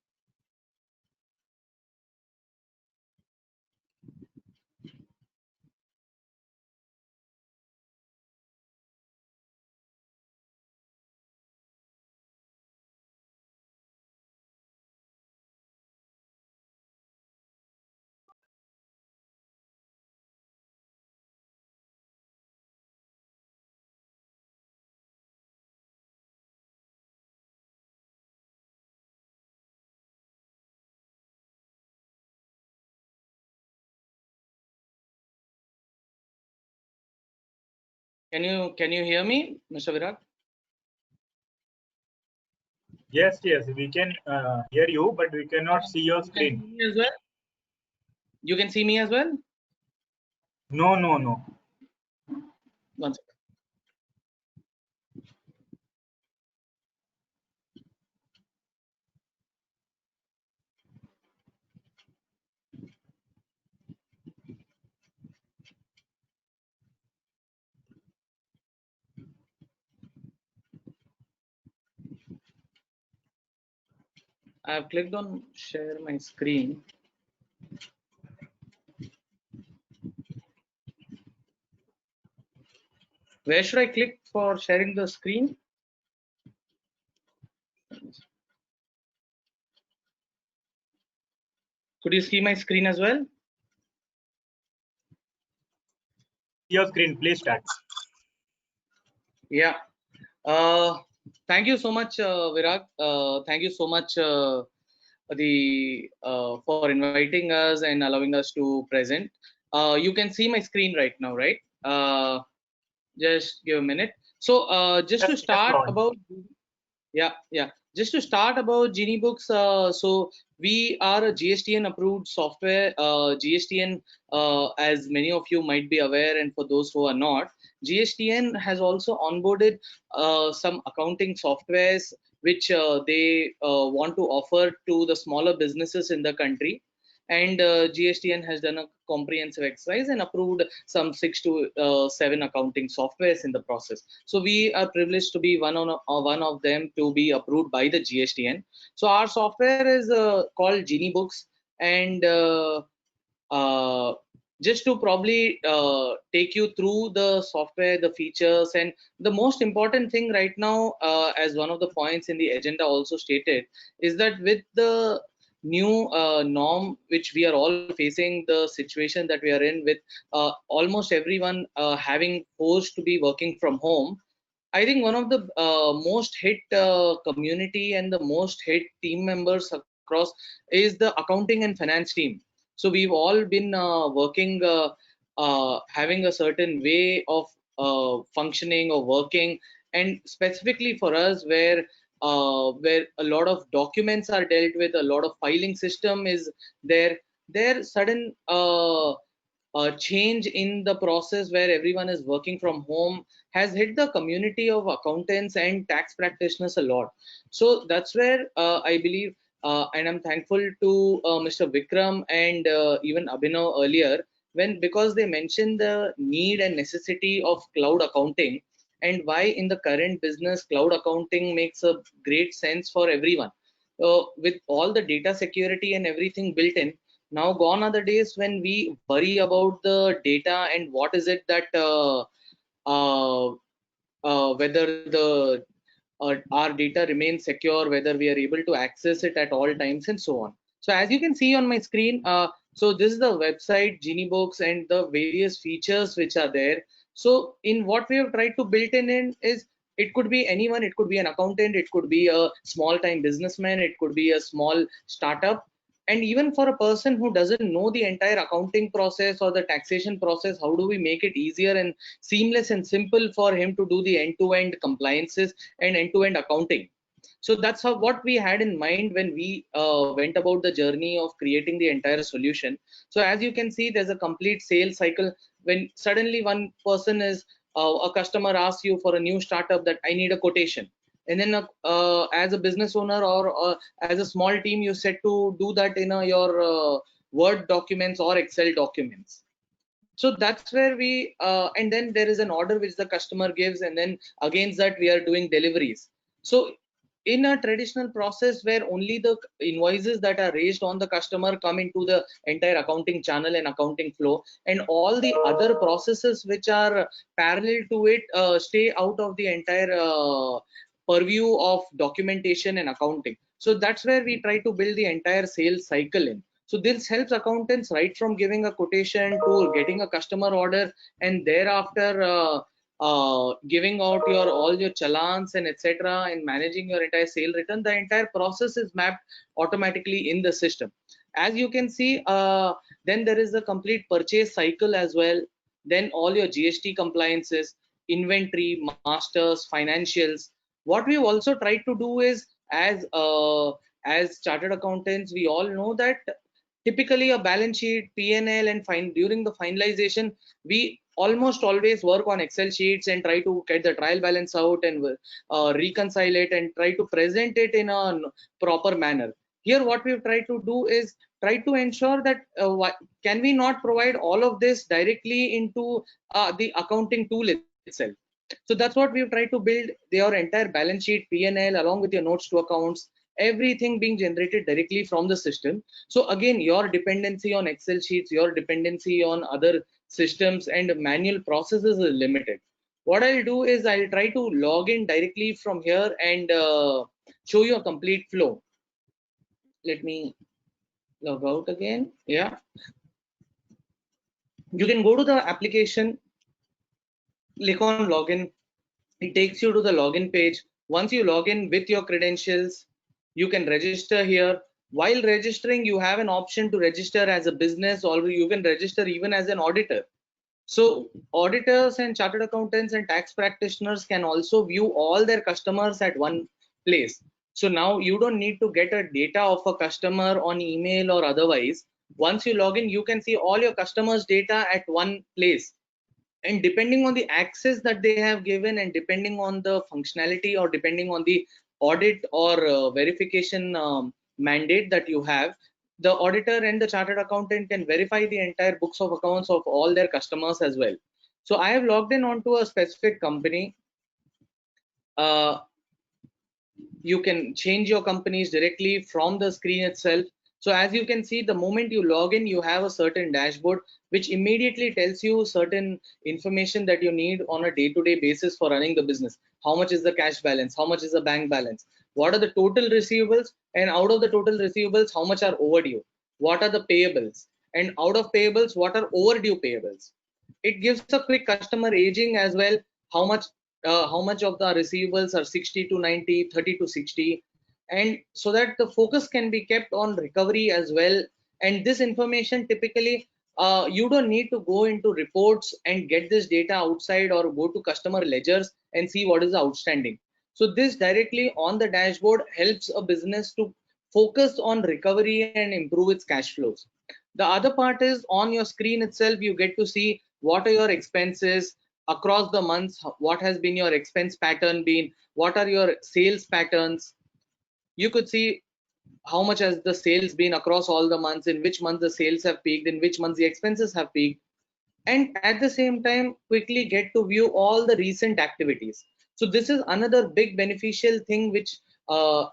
Can you hear me, Mr. Virag? Yes, we can hear you, but we cannot see your screen. You can see me as well? You can see me as well? No. One second. I have clicked on share my screen. Where should I click for sharing the screen? Could you see my screen as well? Your screen, please start. Yeah. Thank you so much, Virag. Thank you so much for inviting us and allowing us to present. You can see my screen right now, right? Just give a minute. So just to Yes, start Pawan. about just to start about GenieBooks, so we are a GSTN approved software. GSTN, as many of you might be aware, and for those who are not, GSTN has also onboarded some accounting softwares which they want to offer to the smaller businesses in the country. And GSTN has done a comprehensive exercise and approved some 6 to 7 accounting softwares in the process. So we are privileged to be one of them to be approved by the GSTN. So our software is called GenieBooks, and just to probably take you through the software, the features, and the most important thing right now, as one of the points in the agenda also stated, is that with the new norm which we are all facing, the situation that we are in with almost everyone having forced to be working from home, I think one of the most hit community and the most hit team members across is the accounting and finance team. So we've all been working, having a certain way of functioning or working, and specifically for us, where a lot of documents are dealt with, a lot of filing system is there. There sudden change in the process where everyone is working from home has hit the community of accountants and tax practitioners a lot. So that's where I believe, and I'm thankful to Mr. Vikram and even Abhinav earlier, because they mentioned the need and necessity of cloud accounting, and why in the current business cloud accounting makes a great sense for everyone. With all the data security and everything built in, now gone are the days when we worry about the data and what is it that uh, whether our data remains secure, whether we are able to access it at all times, and so on. So as you can see on my screen, so this is the website GenieBooks and the various features which are there. So in what we have tried to build in is, it could be anyone, it could be an accountant, it could be a small time businessman, it could be a small startup. And even for a person who doesn't know the entire accounting process or the taxation process, how do we make it easier and seamless and simple for him to do the end-to-end compliances and end-to-end accounting? So that's how what we had in mind when we went about the journey of creating the entire solution. So as you can see, there's a complete sales cycle. When suddenly one person is a customer asks you for a new startup that I need a quotation, and then as a business owner or as a small team, you set to do that in your Word documents or Excel documents. So that's where we and then there is an order which the customer gives, and then against that we are doing deliveries. So in a traditional process where only the invoices that are raised on the customer come into the entire accounting channel and accounting flow, and all the other processes which are parallel to it stay out of the entire purview of documentation and accounting. So that's where we try to build the entire sales cycle in. So this helps accountants right from giving a quotation to getting a customer order, and thereafter giving out your all your challans and etc. and managing your entire sale return. The entire process is mapped automatically in the system. As you can see, then there is a complete purchase cycle as well. Then all your GST compliances, inventory, masters, financials. What we've also tried to do is, as chartered accountants, we all know that typically a balance sheet, P&L, and during the finalization, we almost always work on Excel sheets and try to get the trial balance out and reconcile it and try to present it in a proper manner. Here, what we've tried to do is try to ensure that can we not provide all of this directly into the accounting tool itself. So that's what we've tried to build your entire balance sheet, P&L, along with your notes to accounts, everything being generated directly from the system. So again, your dependency on Excel sheets, your dependency on other systems and manual processes is limited. What I'll do is I'll try to log in directly from here and show you a complete flow. Let me log out again. Yeah, you can go to the application, click on login. It takes you to the login page. Once you log in with your credentials, you can register here. While registering, you have an option to register as a business, or you can register even as an auditor. So auditors and chartered accountants and tax practitioners can also view all their customers at one place. So now you don't need to get a data of a customer on email or otherwise. Once you log in, you can see all your customers' data at one place. And depending on the access that they have given, and depending on the functionality, or depending on the audit or verification mandate that you have, the auditor and the chartered accountant can verify the entire books of accounts of all their customers as well. So I have logged in onto a specific company. You can change your companies directly from the screen itself. So as you can see, the moment you log in, you have a certain dashboard which immediately tells you certain information that you need on a day-to-day basis for running the business. How much is the cash balance? How much is the bank balance? What are the total receivables? And out of the total receivables, how much are overdue? What are the payables? And out of payables, what are overdue payables? It gives a quick customer aging as well. How much of the receivables are 60 to 90, 30 to 60, and so that the focus can be kept on recovery as well. And this information typically you don't need to go into reports and get this data outside, or go to customer ledgers and see what is outstanding. So this directly on the dashboard helps a business to focus on recovery and improve its cash flows. The other part is on your screen itself, you get to see what are your expenses across the months, what has been your expense pattern been, what are your sales patterns. You could see how much has the sales been across all the months, in which month the sales have peaked, in which months the expenses have peaked, and at the same time quickly get to view all the recent activities. So this is another big beneficial thing which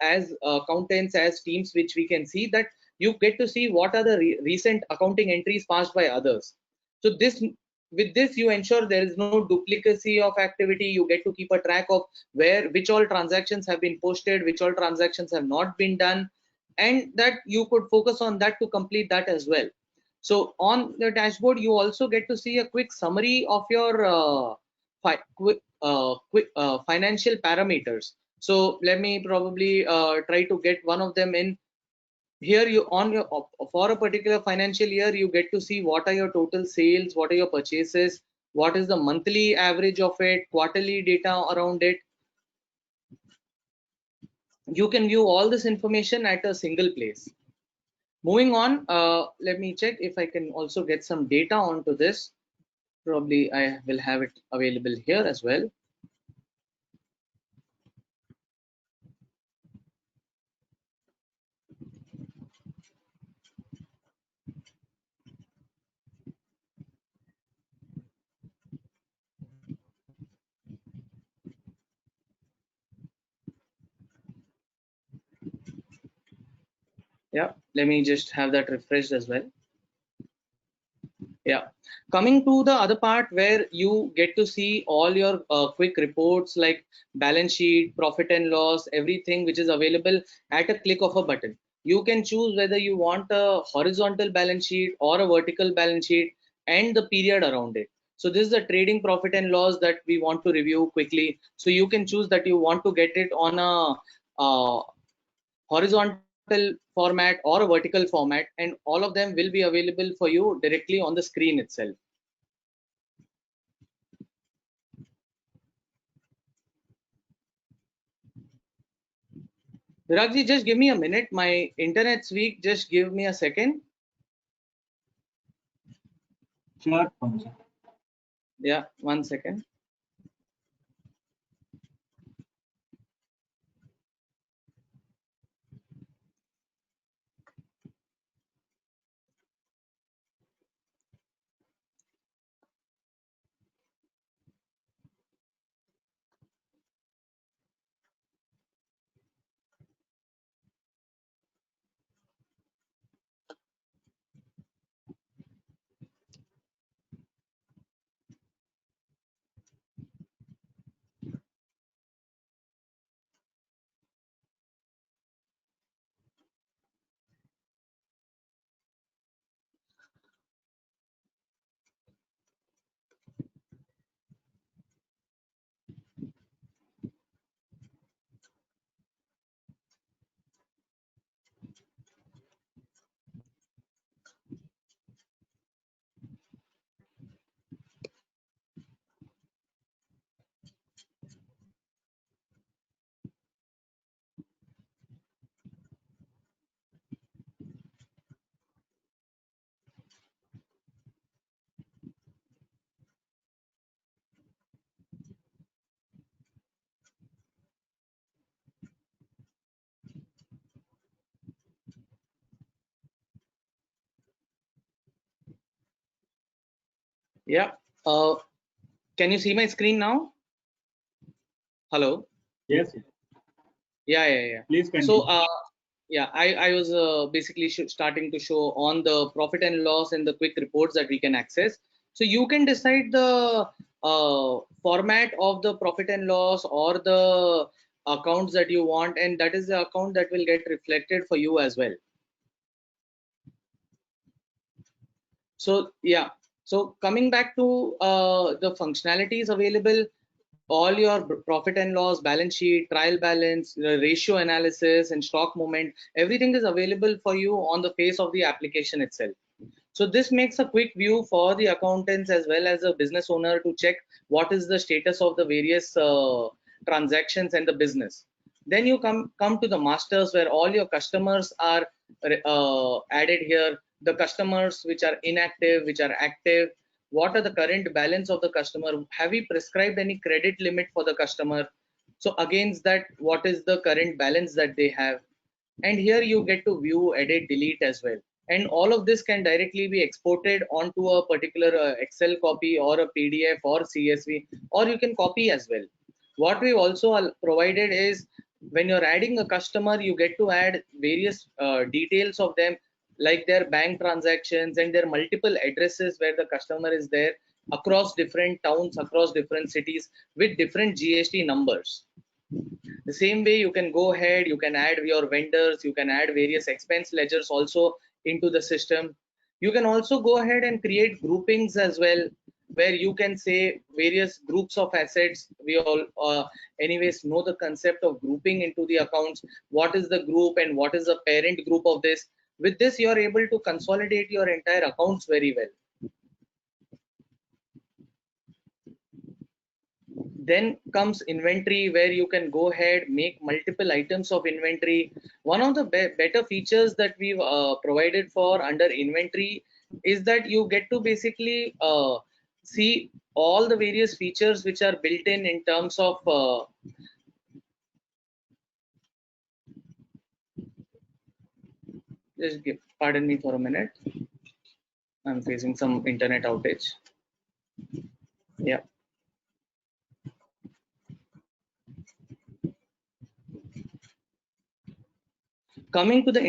as accountants, as teams, which we can see that you get to see what are the recent accounting entries passed by others. So this, with this, you ensure there is no duplicacy of activity. You get to keep a track of which all transactions have been posted, which all transactions have not been done, and that you could focus on that to complete that as well. So on the dashboard, you also get to see a quick summary of your financial parameters. So let me probably try to get one of them in. here you on your for a particular financial year, you get to see what are your total sales, what are your purchases, what is the monthly average of it, quarterly data around it. You can view all this information at a single place. Moving on, let me check if I can also get some data onto this. Probably I will have it available here as well. Yeah, let me just have that refreshed as well. Yeah, coming to the other part where you get to see all your quick reports like balance sheet, profit and loss, everything which is available at a click of a button. You can choose whether you want a horizontal balance sheet or a vertical balance sheet and the period around it. So this is the trading profit and loss that we want to review quickly. So you can choose that you want to get it on a horizontal format or a vertical format, and all of them will be available for you directly on the screen itself. Viragji, just give me a minute. My internet's weak. Just give me a second. Sure. Yeah, 1 second. Yeah. Can you see my screen now? Hello. Yes. Yeah. Please continue. So yeah, I was basically starting to show on the profit and loss and the quick reports that we can access. So you can decide the format of the profit and loss or the accounts that you want, and that is the account that will get reflected for you as well. So yeah, so coming back to the functionalities available, all your profit and loss, balance sheet, trial balance, ratio analysis, and stock movement, everything is available for you on the face of the application itself. So this makes a quick view for the accountants as well as a business owner to check what is the status of the various transactions and the business. Then you come to the masters where all your customers are added here. The customers which are inactive, which are active, what are the current balance of the customer? Have we prescribed any credit limit for the customer? So against that, what is the current balance that they have? And here you get to view, edit, delete as well. And all of this can directly be exported onto a particular Excel copy or a PDF or CSV, or you can copy as well. What we've also provided is when you're adding a customer, you get to add various details of them, like their bank transactions and their multiple addresses where the customer is there across different towns, across different cities with different GST numbers. The same way you can go ahead, you can add your vendors, you can add various expense ledgers also into the system. You can also go ahead and create groupings as well, where you can say various groups of assets. We all anyways know the concept of grouping into the accounts. What is the group and what is the parent group of this? With this, you are able to consolidate your entire accounts very well. Then comes inventory, where you can go ahead, make multiple items of inventory. One of the better features that we've provided for under inventory is that you get to basically see all the various features which are built in terms of pardon me for a minute, I'm facing some internet outage. Yeah. Coming to the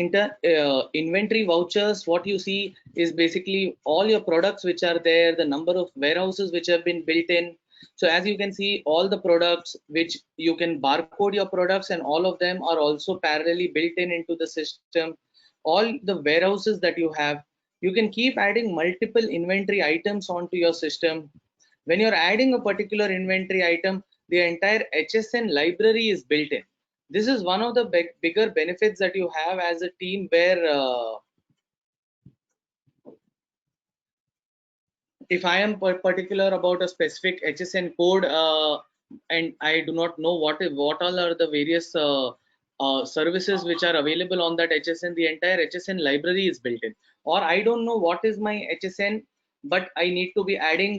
inventory vouchers, what you see is basically all your products which are there, the number of warehouses which have been built in. So as you can see, all the products which you can barcode your products, and all of them are also parallelly built in into the system. All the warehouses that you have, you can keep adding multiple inventory items onto your system. When you're adding a particular inventory item, the entire HSN library is built in. This is one of the bigger benefits that you have as a team, where if I am particular about a specific HSN code and I do not know what all are the various services which are available on that HSN, the entire HSN library is built in. Or I don't know what is my HSN, but I need to be adding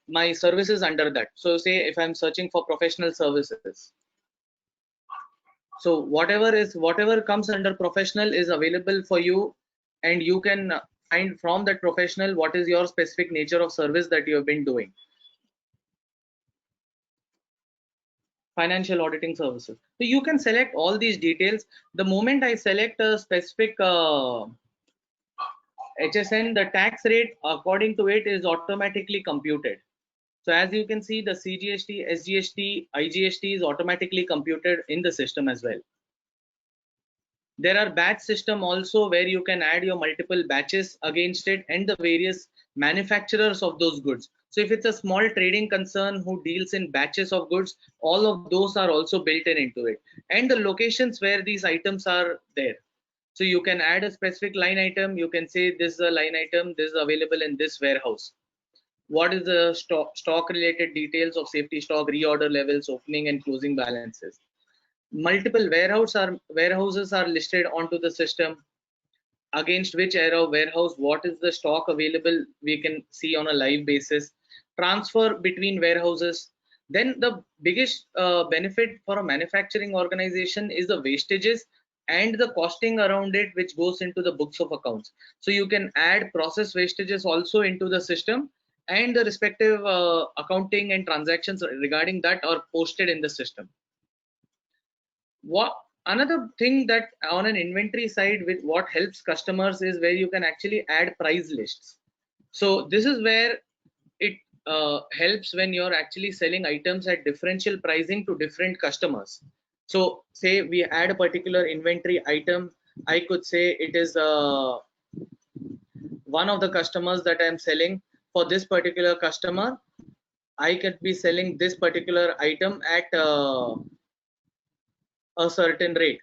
my services under that. So say if I'm searching for professional services, so whatever comes under professional is available for you, and you can find from that professional what is your specific nature of service that you have been doing. Financial auditing services, so you can select all these details. The moment I select a specific HSN, the tax rate according to it is automatically computed. So as you can see, the CGST, SGST, IGST is automatically computed in the system as well. There are batch system also, where you can add your multiple batches against it and the various manufacturers of those goods. So if it's a small trading concern who deals in batches of goods, all of those are also built in into it, and the locations where these items are there. So you can add a specific line item. You can say this is a line item, this is available in this warehouse. What is the stock related details of safety stock, reorder levels, opening and closing balances. Multiple warehouses are listed onto the system, against which era warehouse what is the stock available we can see on a live basis. Transfer between warehouses. Then the biggest benefit for a manufacturing organization is the wastages and the costing around it, which goes into the books of accounts. So you can add process wastages also into the system, and the respective accounting and transactions regarding that are posted in the system. Another thing that on an inventory side, with what helps customers, is where you can actually add price lists. So this is where it helps when you're actually selling items at differential pricing to different customers. So say we add a particular inventory item, I could say it is one of the customers that I'm selling. For this particular customer, I could be selling this particular item at a certain rate.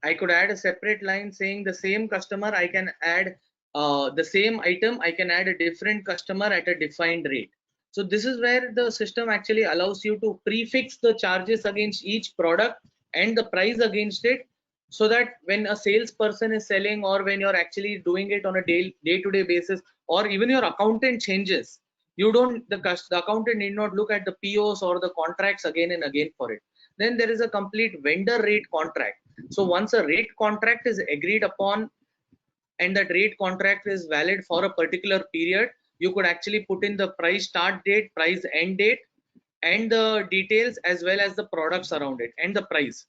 I could add a separate line saying the same customer, I can add the same item, I can add a different customer at a defined rate. So this is where the system actually allows you to prefix the charges against each product and the price against it, so that when a salesperson is selling, or when you're actually doing it on a day-to-day basis, or even your accountant changes, the accountant need not look at the POs or the contracts again and again for it. Then there is a complete vendor rate contract. So once a rate contract is agreed upon, and that rate contract is valid for a particular period, you could actually put in the price start date, price end date, and the details, as well as the products around it and the price.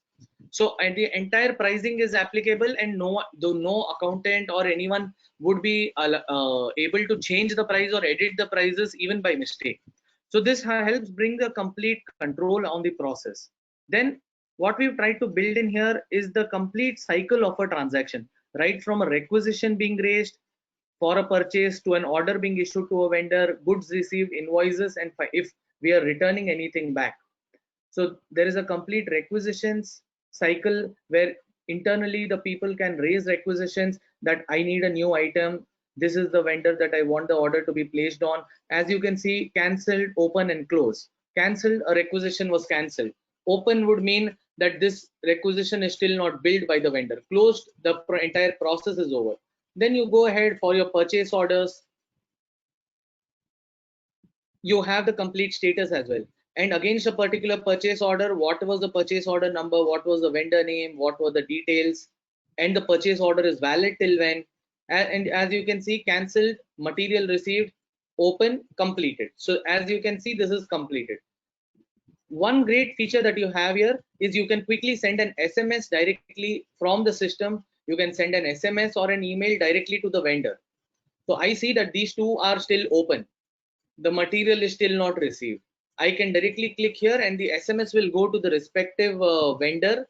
So and the entire pricing is applicable, and no accountant or anyone would be able to change the price or edit the prices even by mistake. So this helps bring the complete control on the process. Then what we've tried to build in here is the complete cycle of a transaction, right from a requisition being raised for a purchase, to an order being issued to a vendor, goods received, invoices, and if we are returning anything back. So there is a complete requisitions, cycle where internally the people can raise requisitions that I need a new item. This is the vendor that I want the order to be placed on. As you can see, cancelled, open, and close. Cancelled, a requisition was cancelled. Open would mean that this requisition is still not billed by the vendor. Closed, the entire process is over. Then you go ahead for your purchase orders. You have the complete status as well. And against a particular purchase order, what was the purchase order number, what was the vendor name, what were the details, and the purchase order is valid till when. And as you can see, cancelled, material received, open, completed. So as you can see, this is completed. One great feature that you have here is you can quickly send an SMS directly from the system. You can send an SMS or an email directly to the vendor. So I see that these two are still open. The material is still not received. I can directly click here and the SMS will go to the respective vendor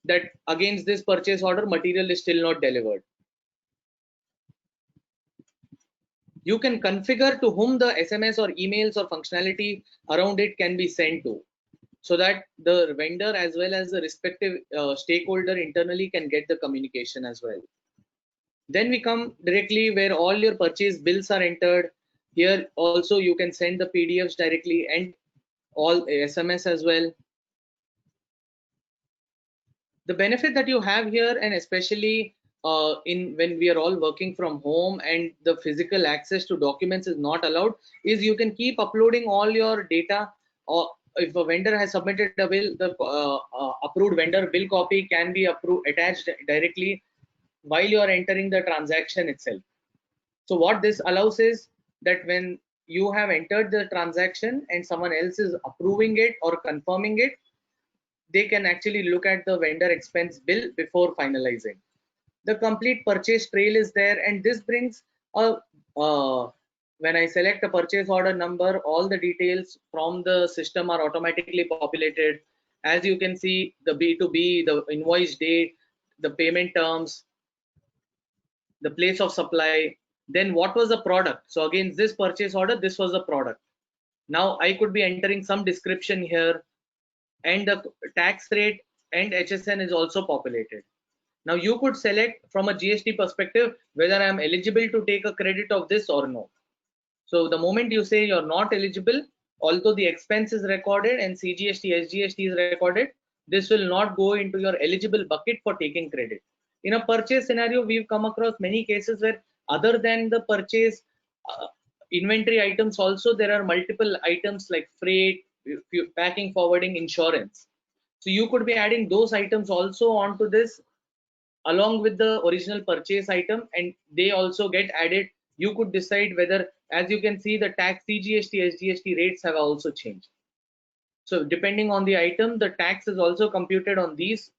that against this purchase order, material is still not delivered. You can configure to whom the SMS or emails or functionality around it can be sent to, so that the vendor as well as the respective stakeholder internally can get the communication as well. Then we come directly where all your purchase bills are entered. Here also you can send the PDFs directly and all SMS as well. The benefit that you have here, and especially when we are all working from home and the physical access to documents is not allowed, is you can keep uploading all your data. Or if a vendor has submitted a bill, the approved vendor bill copy can be attached directly while you are entering the transaction itself. So what this allows is that when you have entered the transaction and someone else is approving it or confirming it, they can actually look at the vendor expense bill before finalizing. The complete purchase trail is there, and this brings a when I select a purchase order number, all the details from the system are automatically populated. As you can see, the B2B, the invoice date, the payment terms, the place of supply, then what was the product. So again, this purchase order, this was the product. Now I could be entering some description here, and the tax rate and HSN is also populated. Now you could select from a GST perspective whether I am eligible to take a credit of this or no. So the moment you say you're not eligible, although the expense is recorded and CGST, SGST is recorded, this will not go into your eligible bucket for taking credit. In a purchase scenario, we've come across many cases where other than the purchase inventory items, also there are multiple items like freight, packing, forwarding, insurance. So you could be adding those items also onto this along with the original purchase item, and they also get added. You could decide whether, as you can see, the tax CGST, SGST rates have also changed. So depending on the item, the tax is also computed on these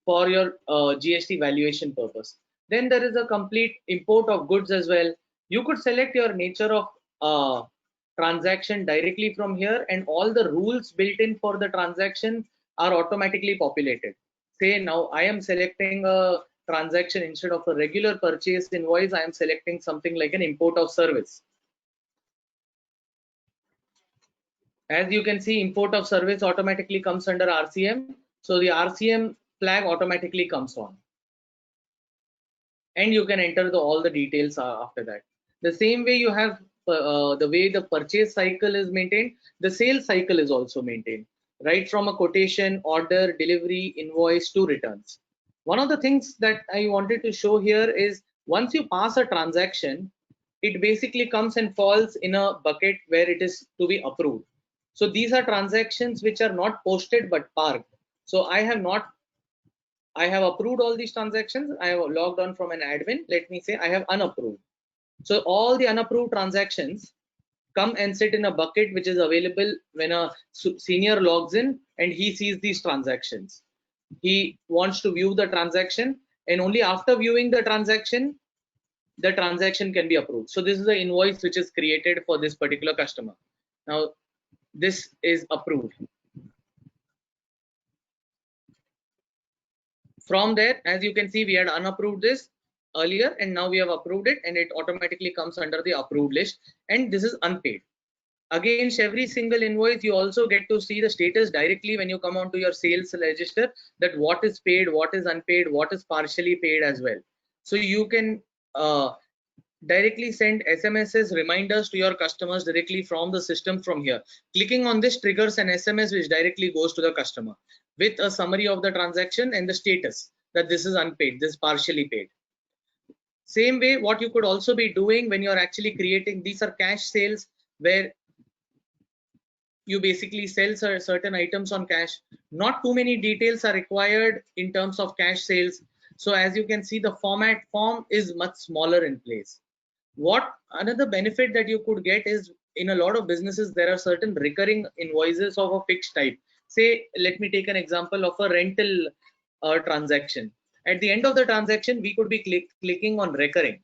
for your GST valuation purpose. Then there is a complete import of goods as well. You could select your nature of transaction directly from here, and all the rules built in for the transaction are automatically populated. Say now I am selecting a transaction instead of a regular purchase invoice, I am selecting something like an import of service. As you can see, import of service automatically comes under RCM. So the RCM flag automatically comes on. And you can enter all the details after that. The same way you have the way the purchase cycle is maintained, the sales cycle is also maintained, right from a quotation, order, delivery, invoice to returns. One of the things that I wanted to show here is once you pass a transaction, it basically comes and falls in a bucket where it is to be approved. So these are transactions which are not posted but parked. So I have approved all these transactions. I have logged on from an admin. Let me say I have unapproved. So all the unapproved transactions come and sit in a bucket which is available when a senior logs in and he sees these transactions. He wants to view the transaction, and only after viewing the transaction can be approved. So this is the invoice which is created for this particular customer. Now this is approved. From there, as you can see, we had unapproved this earlier, and now we have approved it, and it automatically comes under the approved list, and this is unpaid. against every single invoice, you also get to see the status directly when you come onto your sales register, that what is paid, what is unpaid, what is partially paid as well. So you can directly send SMSs reminders to your customers directly from the system from here. Clicking on this triggers an SMS which directly goes to the customer with a summary of the transaction and the status that this is unpaid, this is partially paid. Same way, what you could also be doing when you're actually creating, these are cash sales where you basically sell certain items on cash. Not too many details are required in terms of cash sales. So as you can see, the form is much smaller in place. What another benefit that you could get is, in a lot of businesses there are certain recurring invoices of a fixed type. Say, let me take an example of a rental transaction. At the end of the transaction, we could be clicking on recurring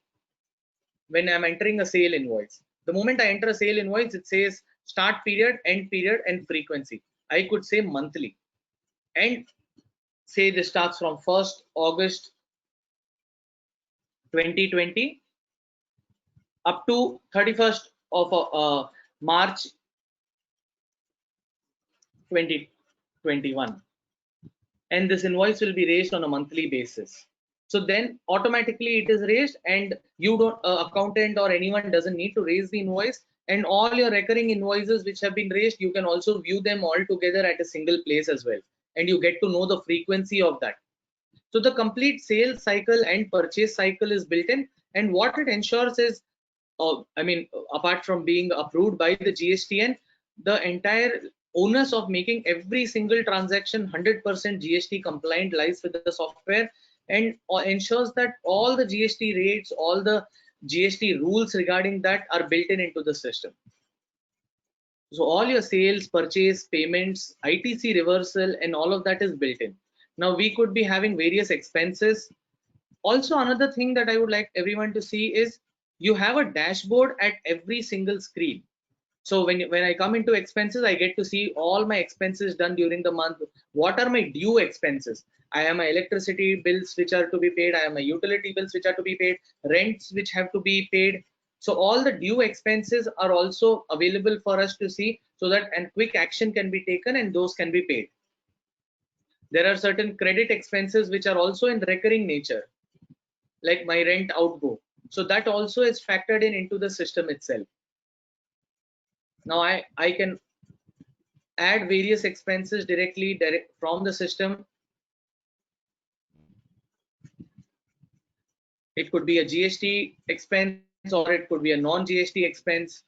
when I'm entering a sale invoice. The moment I enter a sale invoice, it says start period, end period, and frequency. I could say monthly, and say this starts from 1st August 2020 up to 31st of March 2021, and this invoice will be raised on a monthly basis. So then automatically it is raised, and you don't, accountant or anyone doesn't need to raise the invoice, and all your recurring invoices which have been raised, you can also view them all together at a single place as well, and you get to know the frequency of that. So the complete sales cycle and purchase cycle is built in, and what it ensures is, apart from being approved by the GSTN, the entire onus of making every single transaction 100% GST compliant lies with the software, and ensures that all the GST rates, all the GST rules regarding that are built into the system. So all your sales, purchase, payments, ITC reversal, and all of that is built in. Now we could be having various expenses. Also, another thing that I would like everyone to see is you have a dashboard at every single screen. So when I come into expenses, I get to see all my expenses done during the month. What are my due expenses? I have my electricity bills which are to be paid. I have my utility bills which are to be paid, rents which have to be paid. So all the due expenses are also available for us to see, so that a quick action can be taken and those can be paid. There are certain credit expenses which are also in recurring nature, like my rent outgo. So that also is factored into the system itself. Now I can add various expenses directly from the system. It could be a GST expense or it could be a non-GST expense.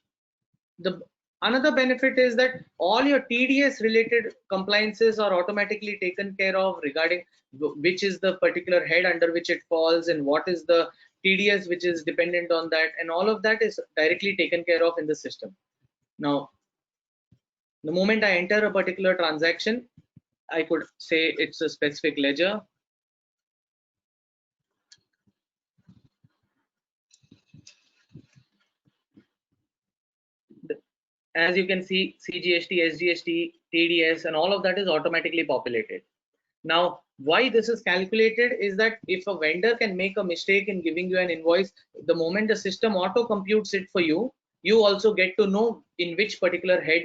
Another benefit is that all your TDS related compliances are automatically taken care of, regarding which is the particular head under which it falls and what is the TDS which is dependent on that, and all of that is directly taken care of in the system. Now, the moment I enter a particular transaction, I could say it's a specific ledger. As you can see, CGST, SGST, TDS, and all of that is automatically populated. Now, why this is calculated is that if a vendor can make a mistake in giving you an invoice, the moment the system auto computes it for you, you also get to know in which particular head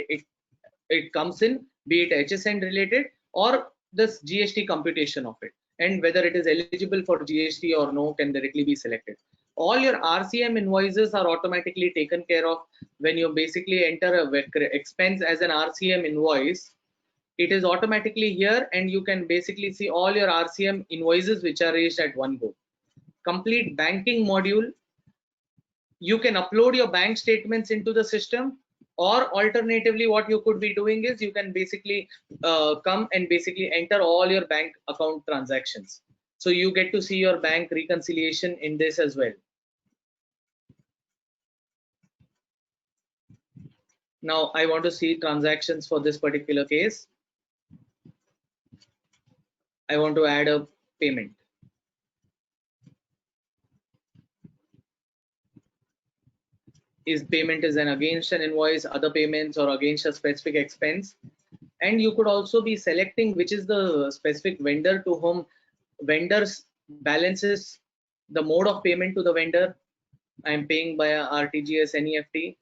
it comes in, be it HSN related or this GST computation of it, and whether it is eligible for GST or no can directly be selected. All your RCM invoices are automatically taken care of. When you basically enter a expense as an RCM invoice, it is automatically here, and you can basically see all your RCM invoices which are raised at one go. Complete banking module. You can upload your bank statements into the system, or alternatively what you could be doing is you can basically come and basically enter all your bank account transactions. So you get to see your bank reconciliation in this as well. Now I want to see transactions for this particular case. I want to add a payment. Payment is an against an invoice, other payments, or against a specific expense. And you could also be selecting which is the specific vendor to whom vendors balances the mode of payment to the vendor. I'm paying by a RTGS NEFT.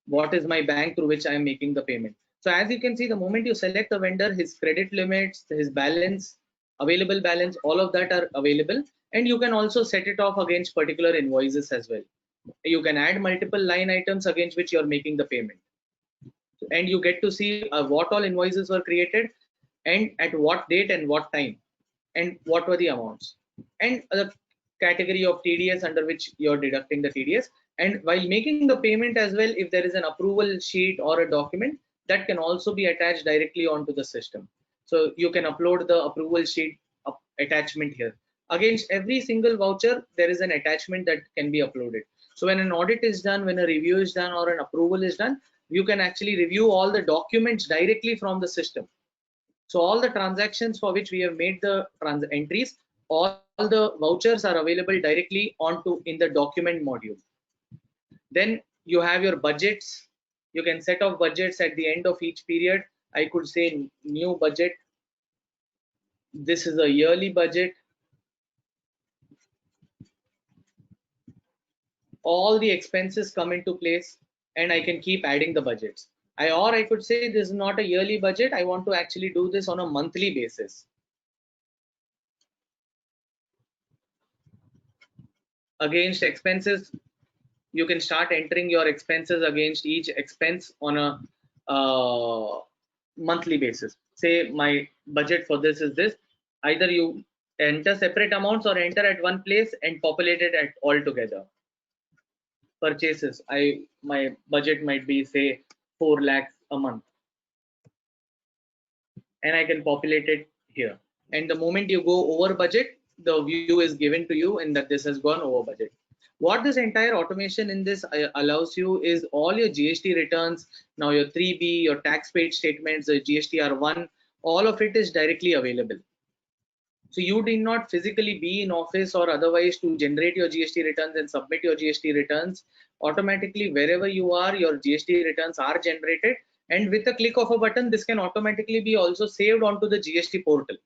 what is my bank through which I am making the payment. So as you can see, the moment you select the vendor, his credit limits, his balance, available balance, all of that are available. And you can also set it off against particular invoices as well. You can add multiple line items against which you're making the payment. And you get to see what all invoices were created and at what date and what time and what were the amounts and the category of TDS under which you're deducting the TDS. And while making the payment as well, if there is an approval sheet or a document, that can also be attached directly onto the system. So you can upload the approval sheet attachment here. Against every single voucher, there is an attachment that can be uploaded. So when an audit is done, when a review is done, or an approval is done, you can actually review all the documents directly from the system. So all the transactions for which we have made the entries, all the vouchers are available directly onto in the document module. Then you have your budgets. You can set off budgets at the end of each period. I could say new budget. This is a yearly budget. All the expenses come into place and I can keep adding the budgets. Or I could say this is not a yearly budget. I want to actually do this on a monthly basis. Against expenses, you can start entering your expenses against each expense on a monthly basis. Say my budget for this is this. Either you enter separate amounts or enter at one place and populate it at all together. Purchases, my budget might be say 4 lakhs a month, and I can populate it here. And the moment you go over budget, the view is given to you and that this has gone over budget. What this entire automation in this allows you is all your GST returns, now your 3B, your tax paid statements, the GSTR1, all of it is directly available. So you did not physically be in office or otherwise to generate your GST returns and submit your GST returns. Automatically, wherever you are, your GST returns are generated. And with a click of a button, this can automatically be also saved onto the GST portal.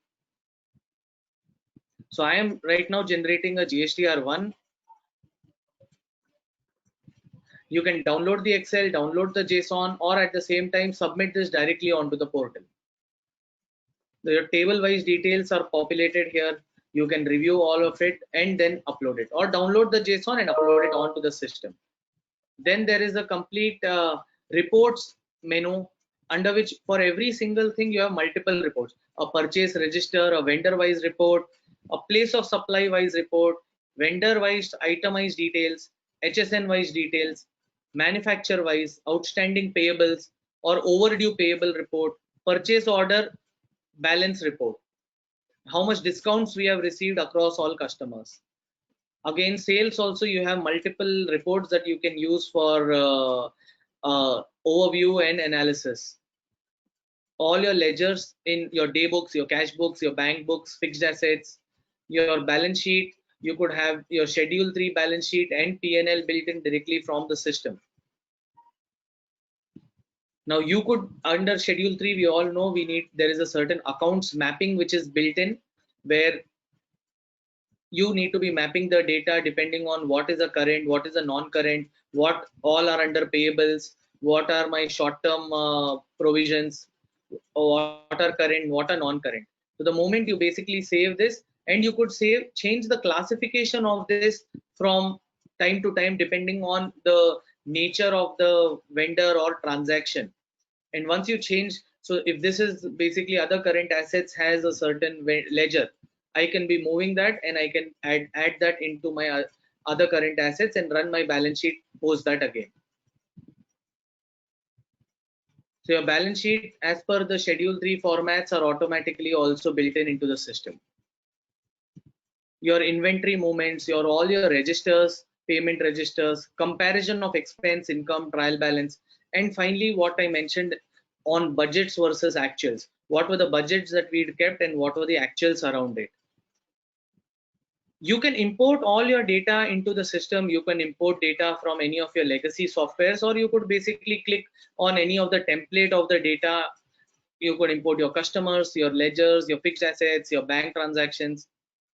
So I am right now generating a GSTR1. You can download the Excel, download the JSON, or at the same time submit this directly onto the portal. Your table wise details are populated here. You can review all of it and then upload it, or download the JSON and upload it onto the system. Then there is a complete reports menu, under which for every single thing you have multiple reports: a purchase register, a vendor wise report, a place of supply wise report, vendor wise itemized details, HSN wise details, manufacturer wise, outstanding payables or overdue payable report, purchase order balance report, how much discounts we have received across all customers. Again, sales also, you have multiple reports that you can use for overview and analysis. All your ledgers in your day books, your cash books, your bank books, fixed assets, your balance sheet. You could have your schedule 3 balance sheet and P&L built in directly from the system. Now you could, under schedule 3, we all know there is a certain accounts mapping which is built in, where you need to be mapping the data depending on what is a current, what is a non-current, what all are under payables, what are my short-term provisions, or what are current, what are non-current. So the moment you basically save this, and you could change the classification of this from time to time depending on the nature of the vendor or transaction. And once you change, so if this is basically other current assets has a certain ledger, I can be moving that and I can add that into my other current assets and run my balance sheet post that again. So your balance sheet as per the schedule 3 formats are automatically also built into the system. Your inventory movements, all your registers, payment registers, comparison of expense, income, trial balance, and finally what I mentioned on budgets versus actuals. What were the budgets that we'd kept and what were the actuals around it? You can import all your data into the system. You can import data from any of your legacy softwares, or you could basically click on any of the template of the data. You could import your customers, your ledgers, your fixed assets, your bank transactions,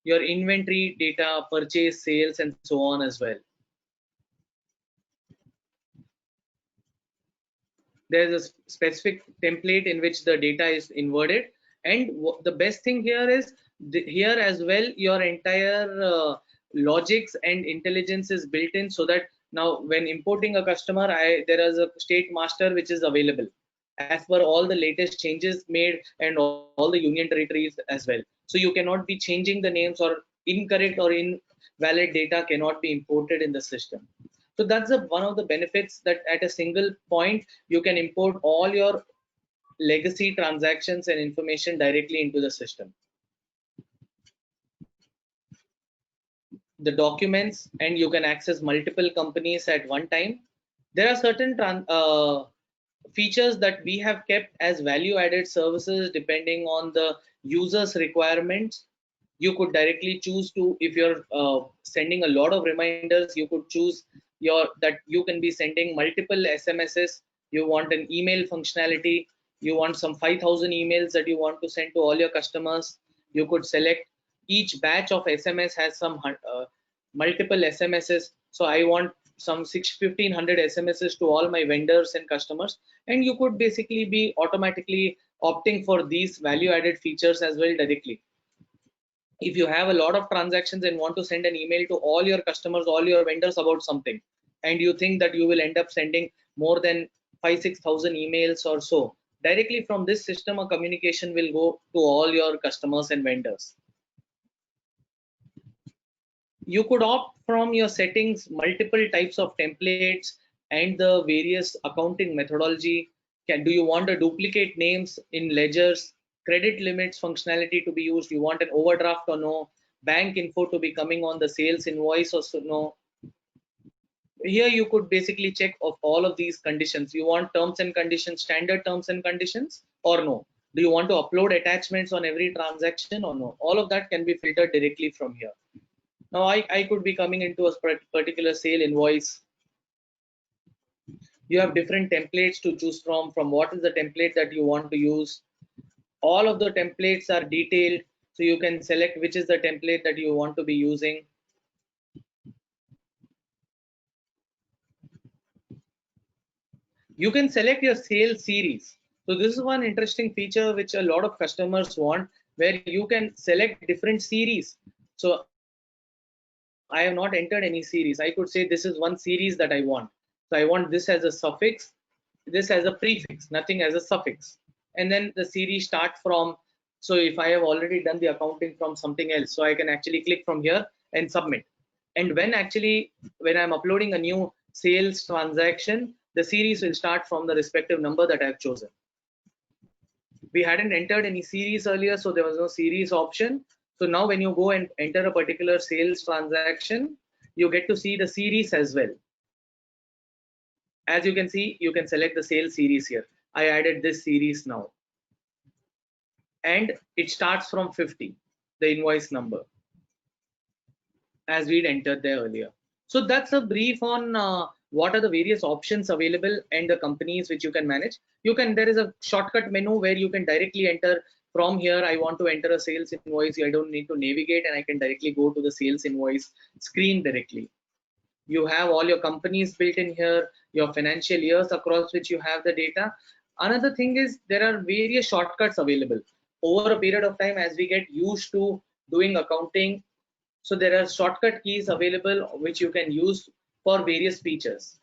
your inventory data, purchase, sales, and so on as well. there's a specific template in which the data is inverted. And the best thing here is here as well, your entire logics and intelligence is built in, so that now when importing a customer, there is a state master which is available as per all the latest changes made and all the union territories as well. So you cannot be changing the names, or incorrect or invalid data cannot be imported in the system. So that's one of the benefits, that at a single point you can import all your legacy transactions and information directly into the system. The documents, and you can access multiple companies at one time. There are certain features that we have kept as value added services depending on the user's requirements. You could directly choose to, if you're sending a lot of reminders, you could choose that you can be sending multiple SMSs. You want an email functionality, you want some 5,000 emails that you want to send to all your customers. You could select each batch of SMS has some multiple SMSs. So I want some 1,500 SMSs to all my vendors and customers, and you could basically be automatically opting for these value added features as well directly. If you have a lot of transactions and want to send an email to all your customers, all your vendors about something, and you think that you will end up sending more than 5,000-6,000 emails or so, directly from this system a communication will go to all your customers and vendors. You could opt from your settings multiple types of templates and the various accounting methodology. Do you want a duplicate names in ledgers, credit limits functionality to be used? You want an overdraft or no? Bank info to be coming on the sales invoice or so, no? Here you could basically check of all of these conditions. You want terms and conditions, standard terms and conditions, or no? Do you want to upload attachments on every transaction or no? All of that can be filtered directly from here. Now I could be coming into a particular sale invoice. You have different templates to choose from what is the template that you want to use. All of the templates are detailed, so you can select which is the template that you want to be using. You can select your sales series. So this is one interesting feature which a lot of customers want, where you can select different series. So I have not entered any series. I could say this is one series that I want. So I want this as a suffix, this as a prefix, nothing as a suffix. And then the series start from, so if I have already done the accounting from something else, so I can actually click from here and submit. And when I'm uploading a new sales transaction, the series will start from the respective number that I've chosen. We hadn't entered any series earlier, so there was no series option. So now when you go and enter a particular sales transaction, you get to see the series as well. As you can see, you can select the sales series here. I added this series now. And it starts from 50, the invoice number, as we'd entered there earlier. So that's a brief on what are the various options available and the companies which you can manage. There is a shortcut menu where you can directly enter from here. I want to enter a sales invoice. I don't need to navigate, and I can directly go to the sales invoice screen directly. You have all your companies built in here, your financial years across which you have the data. Another thing is there are various shortcuts available over a period of time as we get used to doing accounting. So there are shortcut keys available which you can use for various features.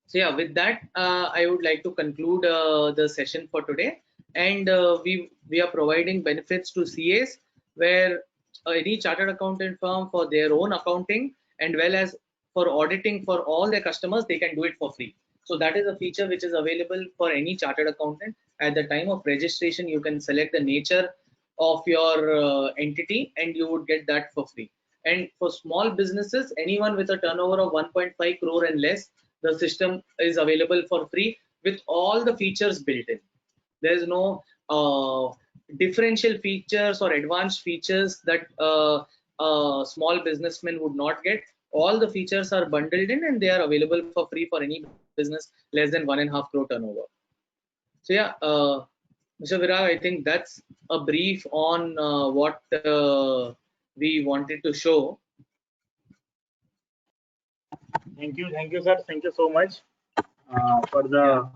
So yeah, with that, I would like to conclude the session for today. And we are providing benefits to CAs, where any chartered accountant firm for their own accounting, and well as for auditing for all their customers, they can do it for free. So that is a feature which is available for any chartered accountant. At the time of registration, you can select the nature of your entity and you would get that for free. And for small businesses, anyone with a turnover of 1.5 crore and less, the system is available for free with all the features built in. There is no differential features or advanced features that small businessmen would not get. All the features are bundled in and they are available for free for any business less than 1.5 crore turnover. So yeah, Mr. Virag, I think that's a brief on what we wanted to show. Thank you, sir. Thank you so much. for the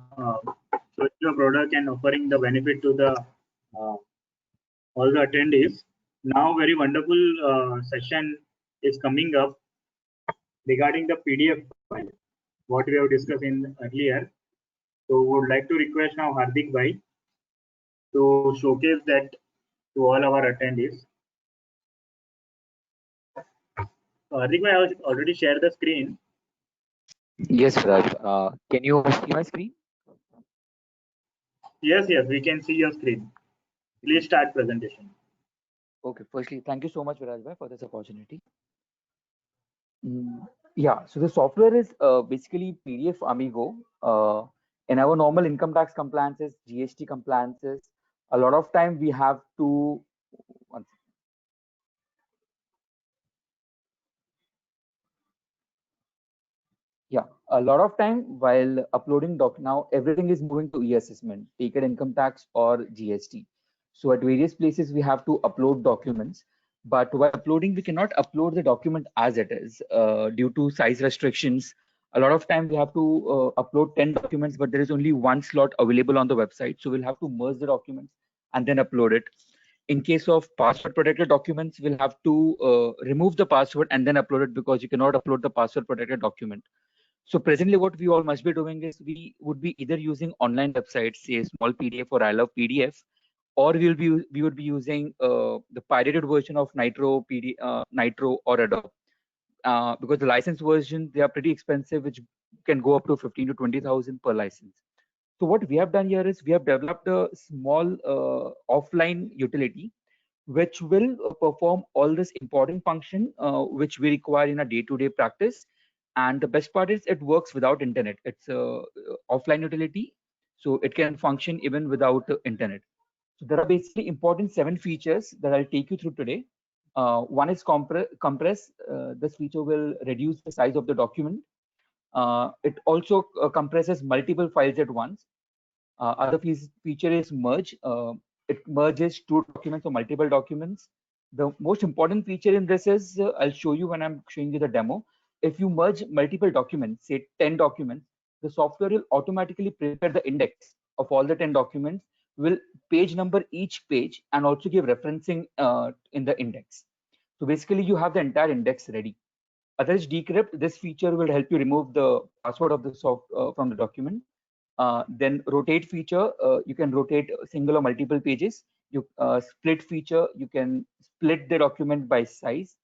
showing the product and offering the benefit to the all the attendees. Now, very wonderful session is coming up regarding the PDF file, what we have discussed in earlier. So, would like to request now Hardik Bhai to showcase that to all our attendees. Hardik Bhai, I have already shared the screen. Yes, Raj. Can you see my screen? Yes, we can see your screen. Please start presentation. Okay, firstly, thank you so much, Viraj bhai, for this opportunity. Yeah, so the software is basically PDF Amigo. In our normal income tax compliances, GST compliances, a lot of time we have to. Yeah, a lot of time while uploading now everything is moving to e-assessment, take it income tax or GST. So at various places we have to upload documents, but while uploading we cannot upload the document as it is due to size restrictions. A lot of time we have to upload 10 documents, but there is only one slot available on the website. So we'll have to merge the documents and then upload it. In case of password protected documents, we'll have to remove the password and then upload it because you cannot upload the password protected document. So presently what we all must be doing is we would be either using online websites, say Small PDF or I Love PDF, or we would be using the pirated version of Nitro Nitro or Adobe. Because the license version, they are pretty expensive, which can go up to 15 to 20,000 per license. So what we have done here is we have developed a small offline utility which will perform all this important function which we require in a day-to-day practice. And the best part is it works without internet. It's a offline utility, so it can function even without internet. So there are basically important 7 features that I'll take you through today. One is compress. This feature will reduce the size of the document. It also compresses multiple files at once. Other feature is merge. It merges 2 documents or multiple documents. The most important feature in this is, I'll show you when I'm showing you the demo. If you merge multiple documents, say 10 documents, the software will automatically prepare the index of all the 10 documents, will page number each page and also give referencing in the index. So basically you have the entire index ready. Otherwise, decrypt, this feature will help you remove the password of the from the document. Then rotate feature, you can rotate single or multiple pages. Split feature, you can split the document by size.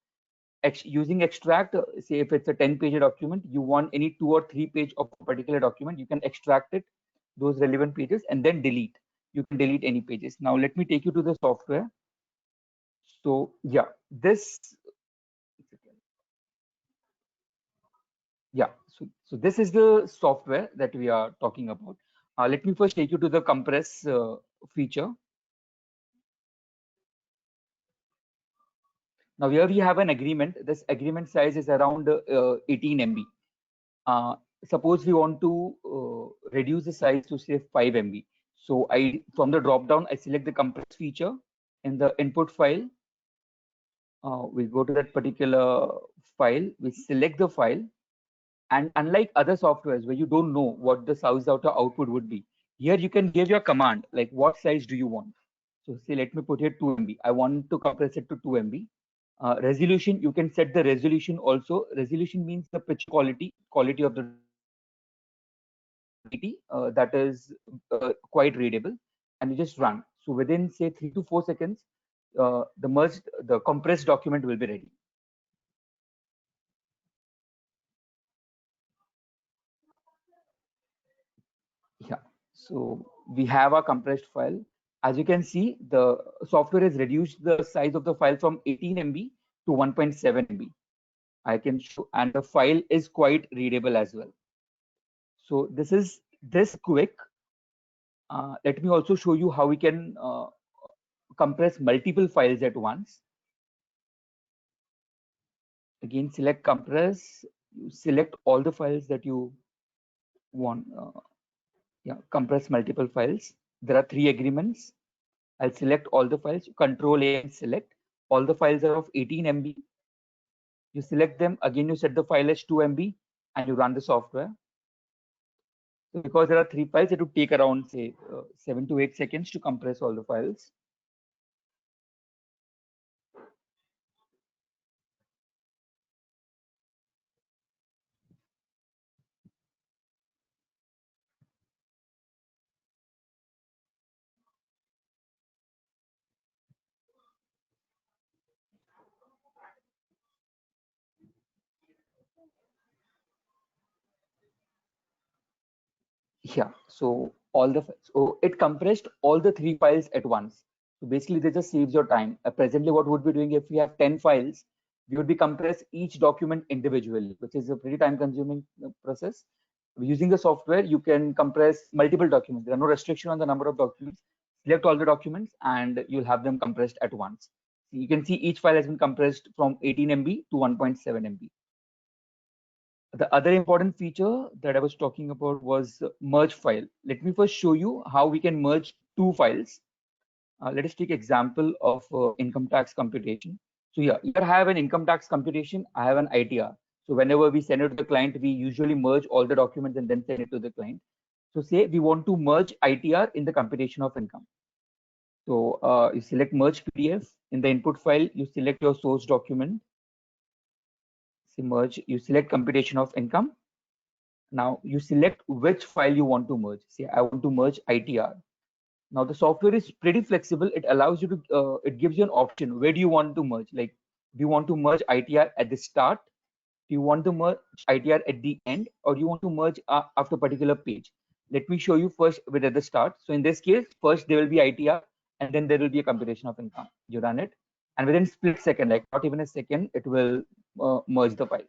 Using extract, say if it's a 10-page document, you want any 2 or 3 page of a particular document, you can extract it, those relevant pages, and then delete. You can delete any pages. Now let me take you to the software. So yeah, so this is the software that we are talking about. Let me first take you to the compress feature. Now here we have an agreement. This agreement size is around 18 MB. Suppose we want to reduce the size to say 5 MB. So from the drop down, I select the compress feature in the input file. We go to that particular file, we select the file. And unlike other softwares where you don't know what the size of the output would be, here you can give your command, like what size do you want? So say, let me put here 2 MB. I want to compress it to 2 MB. Resolution, you can set the resolution also. Resolution means the pitch quality of the that is quite readable, and you just run. So within say 3 to 4 seconds, the compressed document will be ready. Yeah, so we have a compressed file. As you can see, the software has reduced the size of the file from 18 MB to 1.7 MB. I can show, and the file is quite readable as well. So this is this quick. Let me also show you how we can compress multiple files at once. Again, select compress. You select all the files that you want. Yeah, compress multiple files. There are 3 agreements. I'll select all the files. Control A and select. All the files are of 18 MB. You select them. Again, you set the file as 2 MB and you run the software. So because there are 3 files, it would take around say 7 to 8 seconds to compress all the files. Yeah, so it compressed all the 3 files at once. So basically, this just saves your time. Presently, what would be doing if we have 10 files, we would be compress each document individually, which is a pretty time-consuming process. Using the software, you can compress multiple documents. There are no restriction on the number of documents. Select all the documents, and you'll have them compressed at once. You can see each file has been compressed from 18 MB to 1.7 MB. The other important feature that I was talking about was merge file. Let me first show you how we can merge 2 files. Let us take example of income tax computation. So here I have an income tax computation, I have an ITR. So whenever we send it to the client, we usually merge all the documents and then send it to the client. So say we want to merge ITR in the computation of income. So you select merge PDF. In the input file, you select your source document. Say merge, you select computation of income. Now you select which file you want to merge. Say I want to merge ITR. Now the software is pretty flexible. It allows you to, it gives you an option. Where do you want to merge? Like, do you want to merge ITR at the start? Do you want to merge ITR at the end? Or do you want to merge after a particular page? Let me show you first with at the start. So in this case, first there will be ITR and then there will be a computation of income. You run it and within split second, like not even a second, it will merge the files.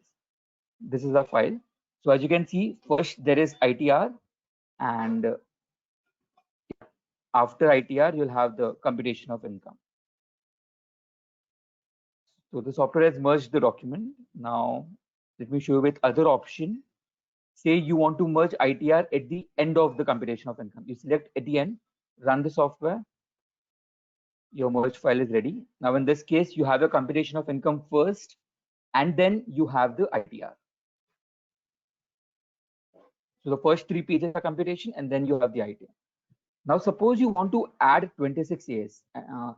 This is a file. So as you can see, first there is ITR and after ITR, you'll have the computation of income. So the software has merged the document. Now, let me show you with other option. Say you want to merge ITR at the end of the computation of income. You select at the end, run the software. Your merge file is ready. Now, in this case, you have a computation of income first, and then you have the ITR. So the first 3 pages are computation, and then you have the ITR. Now, suppose you want to add 26 years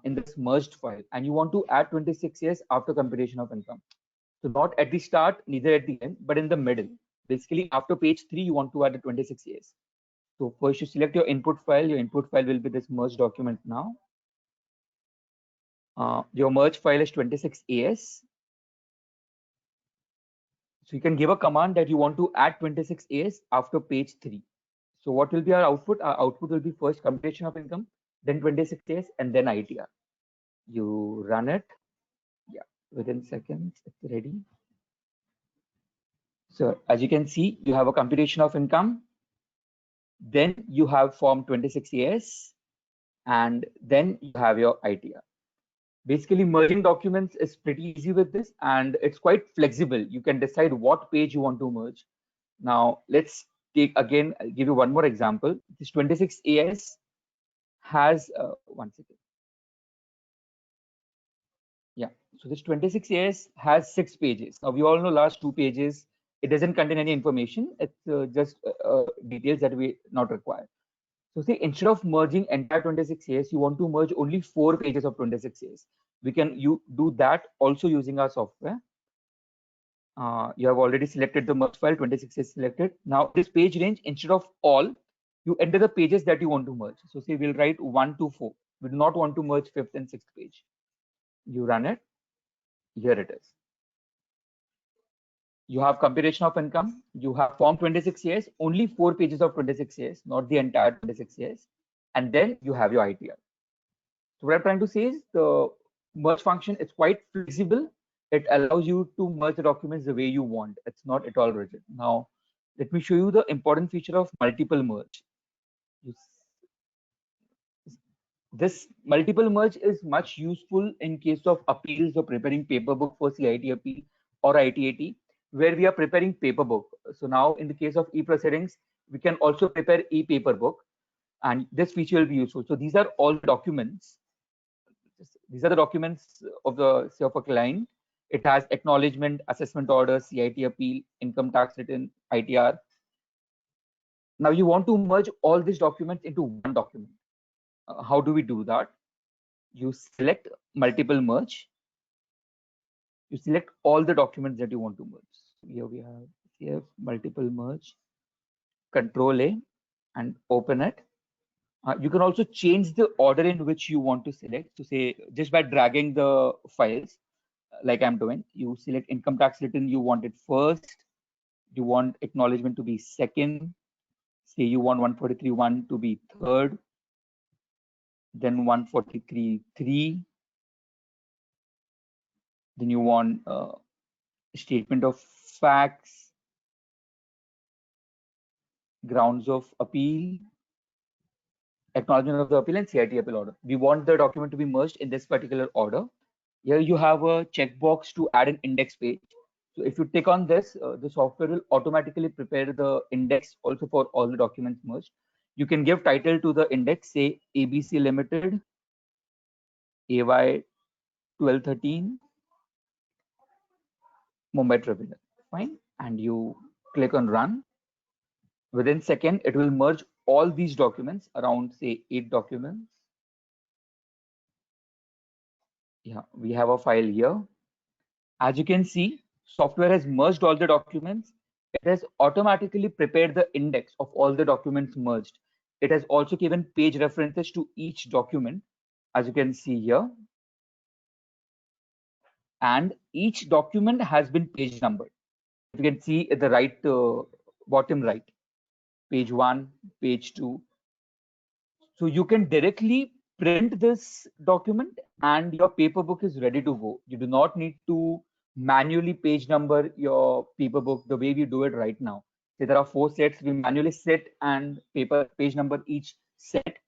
in this merged file, and you want to add 26 years after computation of income. So not at the start, neither at the end, but in the middle. Basically, after page 3, you want to add the 26 years. So first you select your input file. Your input file will be this merge document now. Your merge file is 26 AS. So you can give a command that you want to add 26 AS after page 3. So what will be our output? Our output will be first computation of income, then 26 AS, and then ITR. You run it. Yeah, within seconds, it's ready. So as you can see, you have a computation of income. Then you have form 26 AS, and then you have your ITR. Basically, merging documents is pretty easy with this, and it's quite flexible. You can decide what page you want to merge. Now, let's take again, I'll give you one more example. This 26 AS has, one second. Yeah, so this 26 AS has 6 pages. Now, we all know last 2 pages, it doesn't contain any information. It's just details that we not require. So see, instead of merging entire 26 AS, you want to merge only 4 pages of 26 AS. We can do that also using our software. You have already selected the merge file, 26 is selected. Now this page range, instead of all, you enter the pages that you want to merge. So say we'll write 1 to 4. We do not want to merge 5th and 6th page. You run it. Here it is. You have computation of income. You have form 26 AS, only 4 pages of 26 AS, not the entire 26 AS. And then you have your ITR. So what I'm trying to say is the merge function is quite flexible. It allows you to merge the documents the way you want. It's not at all rigid. Now, let me show you the important feature of multiple merge. This multiple merge is much useful in case of appeals or preparing paper book for CIT appeal or ITAT, where we are preparing paper book. So now in the case of e-proceedings, we can also prepare e-paper book, and this feature will be useful. So these are all documents. These are the documents of the say of a client. It has acknowledgement, assessment order, CIT appeal, income tax return, ITR. Now you want to merge all these documents into one document. How do we do that? You select multiple merge. You select all the documents that you want to merge. Here we have multiple merge. Control A and open it. You can also change the order in which you want to select. So say just by dragging the files, like I'm doing, you select income tax return, you want it first, you want acknowledgement to be second, say you want 143.1 to be third, then 143.3, then you want statement of facts, grounds of appeal, acknowledgement of the appeal, and CIT appeal order. We want the document to be merged in this particular order. Here you have a checkbox to add an index page. So if you tick on this, the software will automatically prepare the index also for all the documents merged. You can give title to the index, say ABC Limited, AY 1213, Mumbai Tribunal. Fine. And you click on run. Within second, it will merge all these documents, around say 8 documents. Yeah, we have a file here. As you can see, software has merged all the documents. It has automatically prepared the index of all the documents merged. It has also given page references to each document, as you can see here. And each document has been page numbered. You can see at the right, bottom right, page 1, page 2. So you can directly print this document and your paper book is ready to go. You do not need to manually page number your paper book the way we do it right now. Say there are 4 sets, we manually set and page number each set,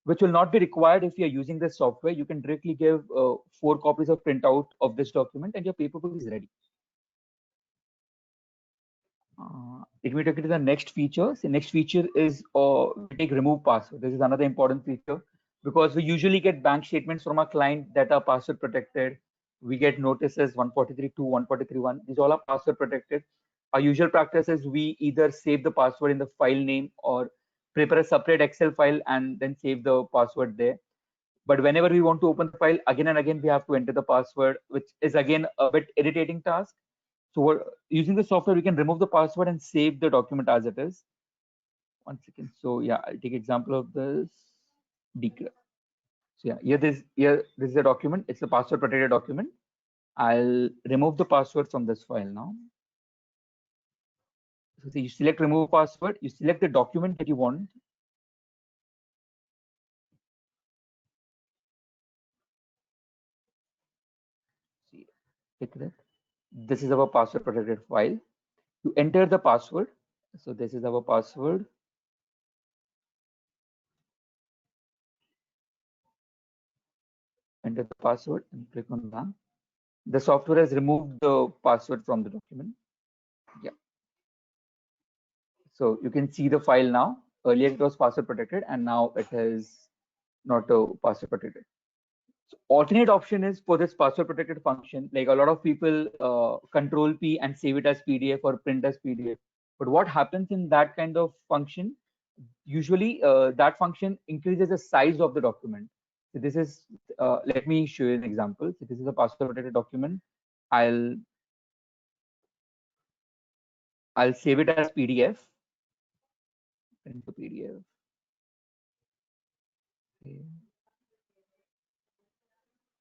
which will not be required if you're using this software. You can directly give 4 copies of printout of this document and your paper book is ready. Let me take it to the next feature. The next feature is we take remove password. This is another important feature because we usually get bank statements from our client that are password protected. We get notices 143.2, 143.1. These all are password protected. Our usual practice is we either save the password in the file name or prepare a separate Excel file and then save the password there. But whenever we want to open the file again and again, we have to enter the password, which is again a bit irritating task. So using the software, we can remove the password and save the document as it is. One second. So yeah, I'll take example of this decrypt. So yeah, this is a document. It's a password protected document. I'll remove the password from this file now. So you select remove password. You select the document that you want. See, take that. This is our password protected file. You enter the password. So this is our password. Enter the password and click on done. The software has removed the password from the document. Yeah. So you can see the file now. Earlier it was password protected and now it is not password protected. So alternate option is for this password protected function, like a lot of people control P and save it as PDF or print as PDF. But what happens in that kind of function? Usually that function increases the size of the document. So this is, let me show you an example. So this is a password protected document. I'll save it as PDF. Print to PDF. Okay.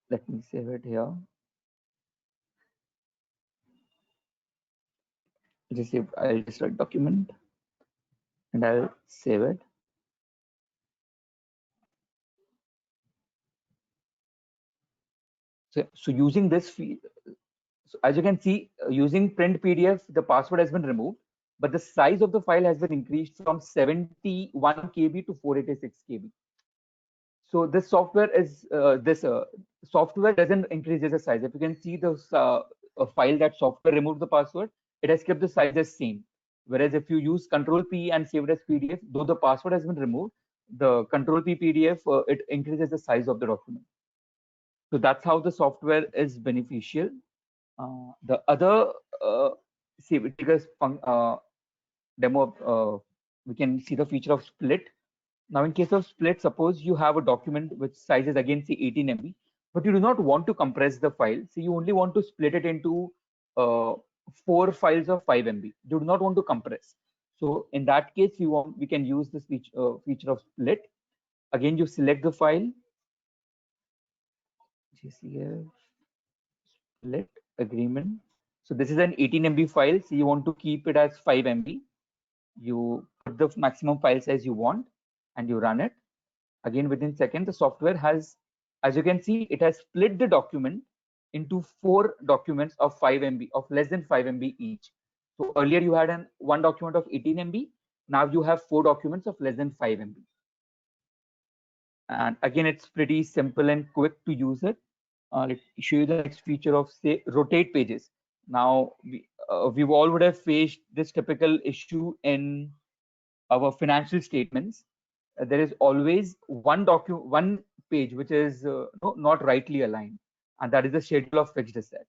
Let me save it here. I'll just write document and I'll save it. So using this field, so as you can see, using print PDF, the password has been removed, but the size of the file has been increased from 71 KB to 486 KB. So this software is software doesn't increase the size. If you can see the file that software removed the password, it has kept the size as same. Whereas if you use Control P and save it as PDF, though the password has been removed, the Control P PDF it increases the size of the document. So that's how the software is beneficial. The other take a demo we can see the feature of split. Now, in case of split, suppose you have a document which size is again say 18 MB, but you do not want to compress the file. So you only want to split it into 4 files of 5 MB. You do not want to compress. So in that case, we can use this feature of split. Again, you select the file, GCF split agreement. So this is an 18 MB file. So you want to keep it as 5 MB. You put the maximum file size you want and you run it. Again, within seconds, the software has, as you can see, it has split the document into 4 documents of 5 MB, of less than 5 MB each. So earlier you had one document of 18 MB. Now you have 4 documents of less than 5 MB. And again, it's pretty simple and quick to use it. Let me show you the next feature of say rotate pages. Now we all would have faced this typical issue in our financial statements. There is always one page which is not rightly aligned, and that is the schedule of fixed asset.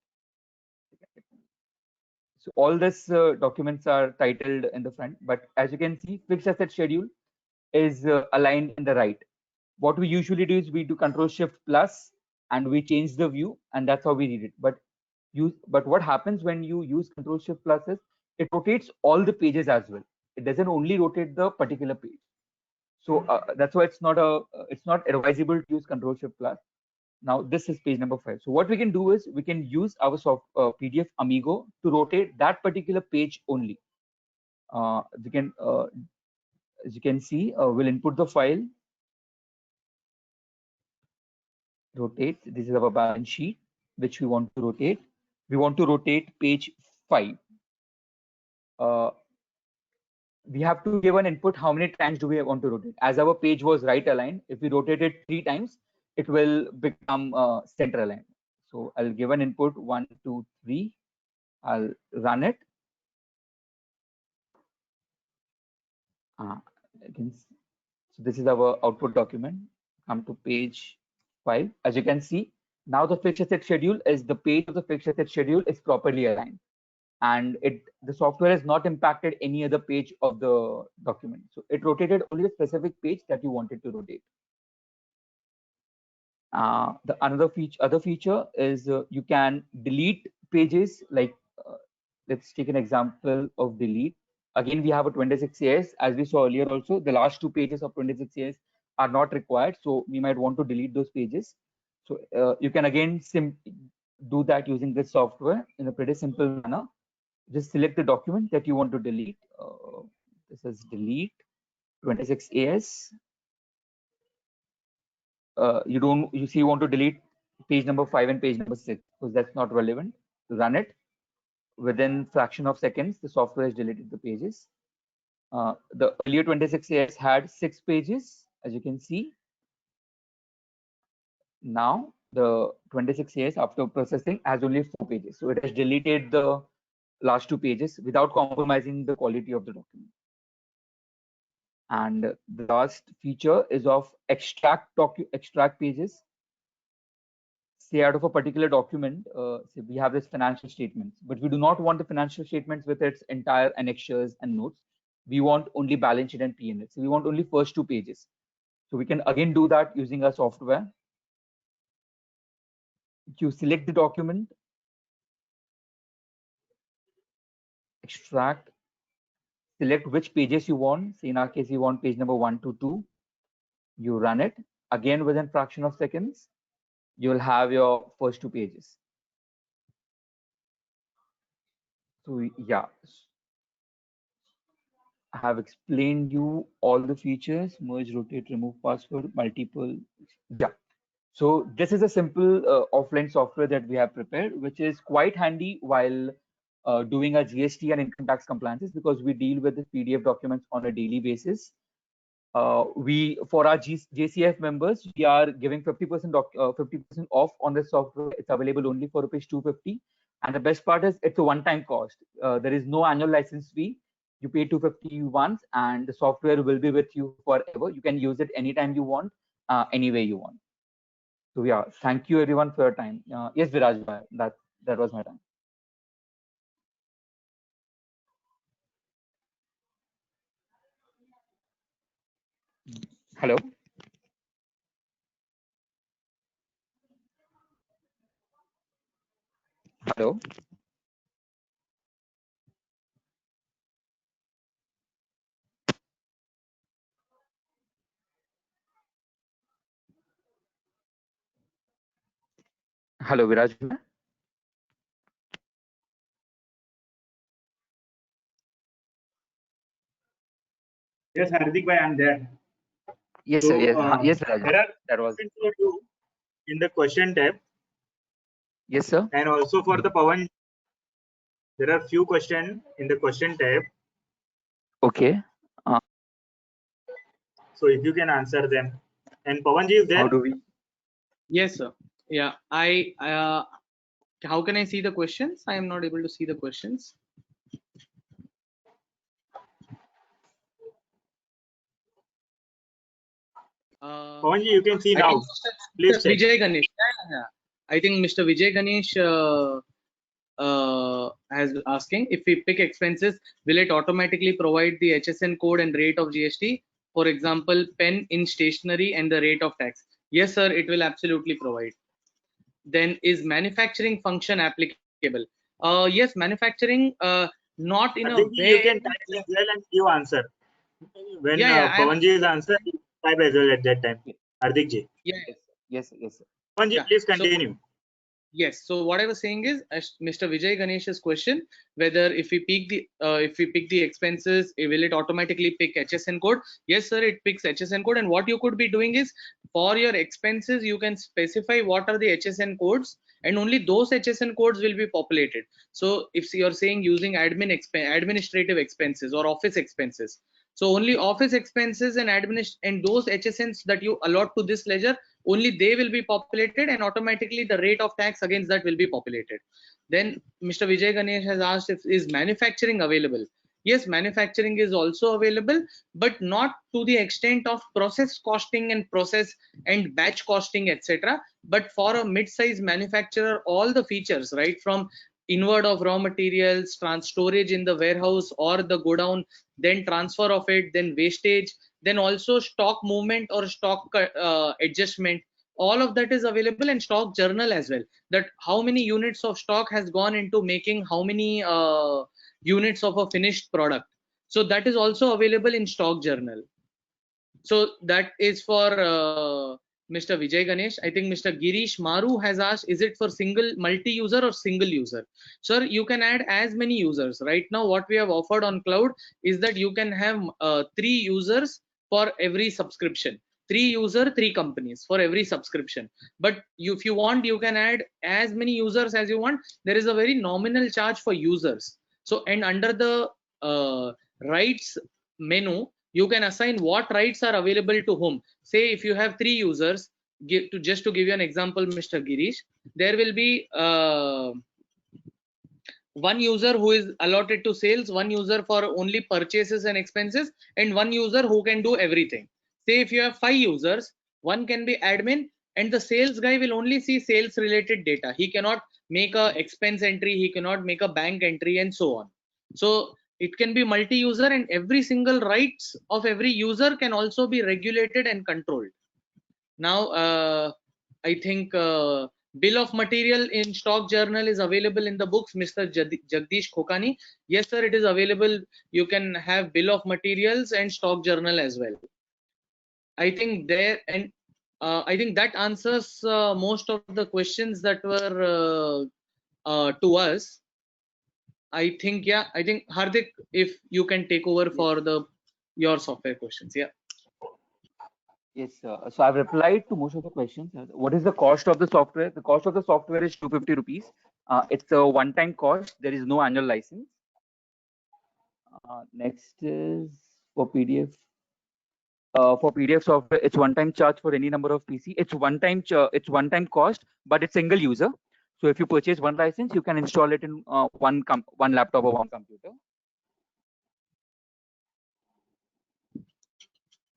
So all these documents are titled in the front, but as you can see, fixed asset schedule is aligned in the right. What we usually do is we do Control-Shift+ and we change the view, and that's how we read it. But what happens when you use Control-Shift+ is it rotates all the pages as well. It doesn't only rotate the particular page. So that's why it's not advisable to use Control-Shift+. Now this is page number 5. So what we can do is we can use our PDF Amigo to rotate that particular page only. We can, as you can see, we'll input the file. Rotate. This is our balance sheet, which we want to rotate. We want to rotate page 5. We have to give an input. How many times do we want to rotate? As our page was right aligned, if we rotate it 3 times, it will become center aligned. So I'll give an input 1, 2, 3. I'll run it. So this is our output document. Come to page 5. As you can see, now the fixed asset schedule is the page of the fixed asset schedule is properly aligned, and the software has not impacted any other page of the document. So it rotated only the specific page that you wanted to rotate. The other feature is you can delete pages. Like let's take an example of delete. Again, we have a 26AS. As we saw earlier also, the last 2 pages of 26AS are not required. So we might want to delete those pages. So you can again do that using this software in a pretty simple manner. Just select the document that you want to delete. This is delete 26AS. You want to delete page number 5 and page number 6 because that's not relevant. Run it. Within fraction of seconds, the software has deleted the pages. The earlier 26AS had 6 pages, as you can see. Now the 26AS, after processing, has only 4 pages. So it has deleted the last 2 pages without compromising the quality of the document. And the last feature is of extract pages. Say out of a particular document, say we have this financial statements, but we do not want the financial statements with its entire annexures and notes. We want only balance sheet and P&L. So we want only first 2 pages. So we can again do that using our software. You select the document, extract, select which pages you want. So in our case, you want page number 1 to 2. You run it. Again, within fraction of seconds, you'll have your first 2 pages. So yeah, I have explained you all the features: merge, rotate, remove password, multiple. Yeah. So this is a simple offline software that we have prepared, which is quite handy while doing our GST and income tax compliances, because we deal with the PDF documents on a daily basis. For our JCF members, we are giving 50% off on this software. It's available only for ₹250. And the best part is it's a one-time cost. There is no annual license fee. You pay $250 once, and the software will be with you forever. You can use it anytime you want, any way you want. So yeah, thank you everyone for your time. Yes, Viraj, that was my time. Hello. Hello. Hello, Viraj. Yes, Hardik bhai, I'm there. Yes, So sir. Yes, yes, Viraj. there are That was. questions for you in the question tab, Yes, sir. and also for the Pawan. There are few questions in the question tab. Okay. So if you can answer them. And Pawanji is How there. do we? Yes, sir. Yeah, how can I see the questions? I am not able to see the questions. Pawanji, you can see I now. think Please Mr. check. Vijay Ganesh. Yeah. I think Mr. Vijay Ganesh has asking, if we pick expenses, will it automatically provide the HSN code and rate of GST? For example, pen in stationery and the rate of tax. Yes, sir, it will absolutely provide. Then is manufacturing function applicable? Yes, manufacturing, not in a Hardik ji, you way. can type as well and give answer. When Yeah, Pawanji is answer, you type as well at that time. Hardik ji. yeah. Yes, yes, sir. Pawanji, Yeah. please So continue. yes. So what I was saying is, as Mr. Vijay Ganesh's question, whether if we pick the expenses, will it automatically pick HSN code? Yes, sir, it picks HSN code. And what you could be doing is, for your expenses, you can specify what are the HSN codes, and only those HSN codes will be populated. So if you're saying using administrative expenses or office expenses, so only office expenses and and those HSNs that you allot to this ledger, only they will be populated, and automatically the rate of tax against that will be populated. Then Mr. Vijay Ganesh has asked, if is manufacturing available? Yes, manufacturing is also available, but not to the extent of process costing and process and batch costing, etc. But for a mid-size manufacturer, all the features, right from inward of raw materials, storage in the warehouse or the godown, then transfer of it, then wastage, then also stock movement or stock adjustment, all of that is available, in stock journal as well, that how many units of stock has gone into making how many units of a finished product. So that is also available in stock journal. So that is for Mr. Vijay Ganesh. I think Mr. Girish Maru has asked, is it for single multi-user or single user? Sir, you can add as many users. Right now, what we have offered on cloud is that you can have 3 users for every subscription. 3 user, 3 companies for every subscription. But if you want, you can add as many users as you want. There is a very nominal charge for users. So, and under the rights menu, you can assign what rights are available to whom. Say if you have 3 users, just to give you an example, Mr. Girish, there will be one user who is allotted to sales, one user for only purchases and expenses, and one user who can do everything. Say if you have 5 users, one can be admin, and the sales guy will only see sales related data. He cannot make a expense entry, he cannot make a bank entry, and so on. So it can be multi-user, and every single rights of every user can also be regulated and controlled. Now I think bill of material in stock journal is available in the books, Mr. Jagdish Khokani. Yes, sir, it is available. You can have bill of materials and stock journal as well. I think there, and I think that answers most of the questions that were to us. I think, yeah, I think Hardik, if you can take over for your software questions. Yeah. Yes, so I've replied to most of the questions. What is the cost of the software? The cost of the software is 250 rupees. It's a one-time cost. There is no annual license. Next is for PDF. For PDF software, it's one-time charge for any number of PC. It's one-time cost, but it's single user. So if you purchase one license, you can install it in one laptop or one computer.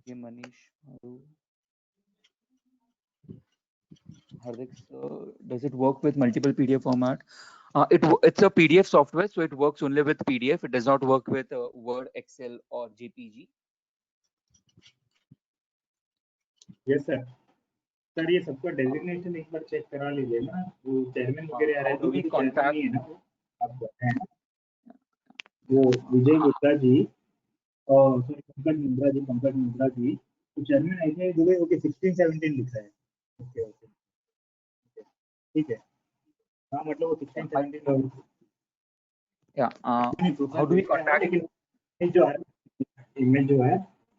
Okay, Manish. Hardik, does it work with multiple PDF format? It's a PDF software, so it works only with PDF. It does not work with Word, Excel, or JPG. Yes sir. Sir ये सबका designation एक बार check करा लीजिए ना, वो chairman वगैरह आ रहा है तो अभी तो चेयरमैन नहीं है ना वो, आप बताएं ना। वो विजय गुप्ता जी और सॉरी पंकज मुंद्रा जी तो चेयरमैन आई दुबई। ओके 16-17 लिखा है। ओके ओके ठीक है। हाँ मतलब वो 16-17 Yeah. How do we contact? लेकिन जो इमेज जो है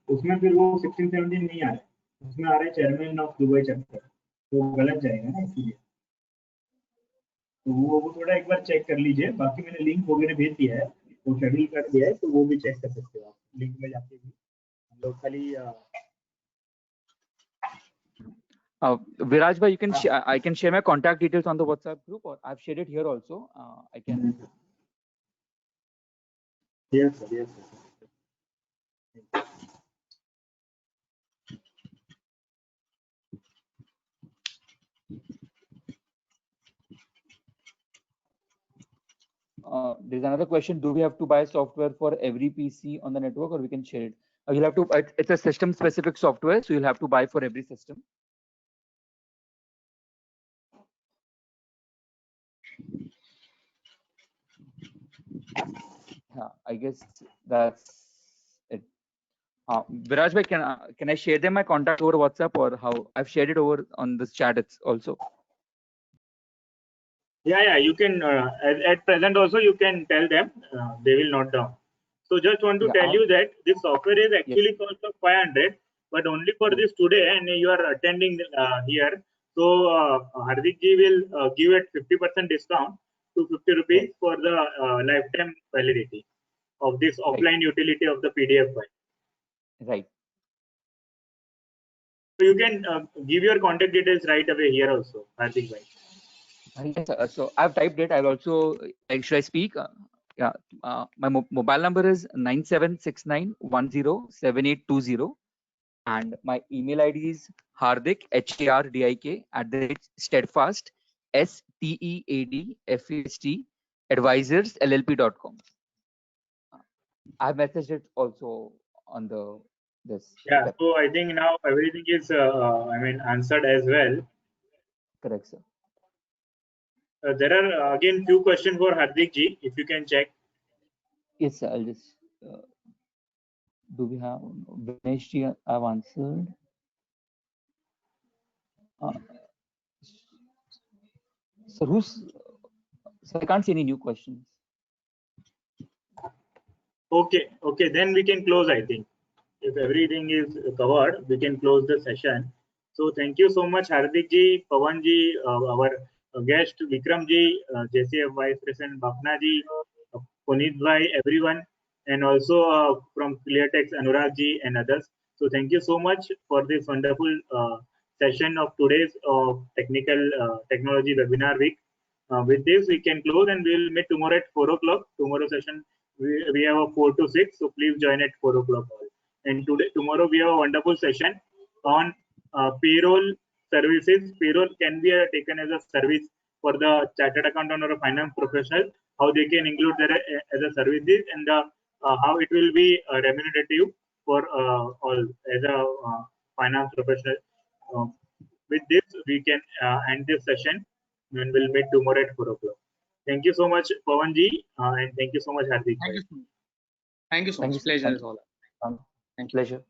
उसमें फिर वो 16-17 नहीं आ रहा है, उसमें आ रहा है चेयरमैन ऑफ दुबई चैप्टर, तो गलत जाएगा ना इसलिए। तो वो थोड़ा एक बार चेक कर लीजिए। बाकी मैंने लिंक वगैरह भेज दिया है, वो शेड्यूल कर दिया है, तो वो भी चेक कर सकते हो आप लिंक में जाके भी। हम लोग खाली Viraj bhai, you can I can share my contact details on the WhatsApp group, or I've shared it here also. I can. Yes sir, yes sir. There's another question: do we have to buy software for every PC on the network, or we can share it? You'll have to. It's a system-specific software, so you'll have to buy for every system. Yeah, I guess that's it. Viraj bhai, can I share them my contact over WhatsApp, or how? I've shared it over on this chat. It's also. Yeah, you can at present also you can tell them, they will note down. So just want to tell you that this software is actually cost of 500, but only for this today, and you are attending here. So Hardik ji will give it 50% discount to 50 rupees for the lifetime validity of this offline utility of the PDF file. Right. So you can give your contact details right away here also, Hardik bhai. Yes, so I've typed it. I'll also, should I speak? Yeah, my mobile number is 9769107820, and my email ID is Hardik HARDIK @steadfast STEADFAST advisors LLP.com. I've messaged it also on this. Yeah, so I think now everything is answered as well. Correct, sir. There are again few questions for Hardik ji, if you can check. Yes, sir. I'll just. Do we have Vinesh ji? I've answered. So I can't see any new questions. Okay, then we can close. I think if everything is covered, we can close the session. So thank you so much, Hardik ji, Pawan ji, our guest Vikram ji, JCF Vice President Bafna ji, Puneet bhai, everyone, and also from Cleartex Anurag ji and others. So thank you so much for this wonderful session of today's technology webinar week. With this, we can close, and we'll meet tomorrow at 4 o'clock. Tomorrow session we have a 4 to 6, so please join at 4 o'clock. And tomorrow we have a wonderful session on payroll services. Payroll can be taken as a service for the chartered accountant or a finance professional. How they can include that as a services, and how it will be remunerative for all as a finance professional. With this, we can end this session, and we'll meet tomorrow at 4 o'clock. Thank you so much, Pawan ji, and thank you so much, Hardik. Thank you so much. Pleasure is all. Thank you. Pleasure.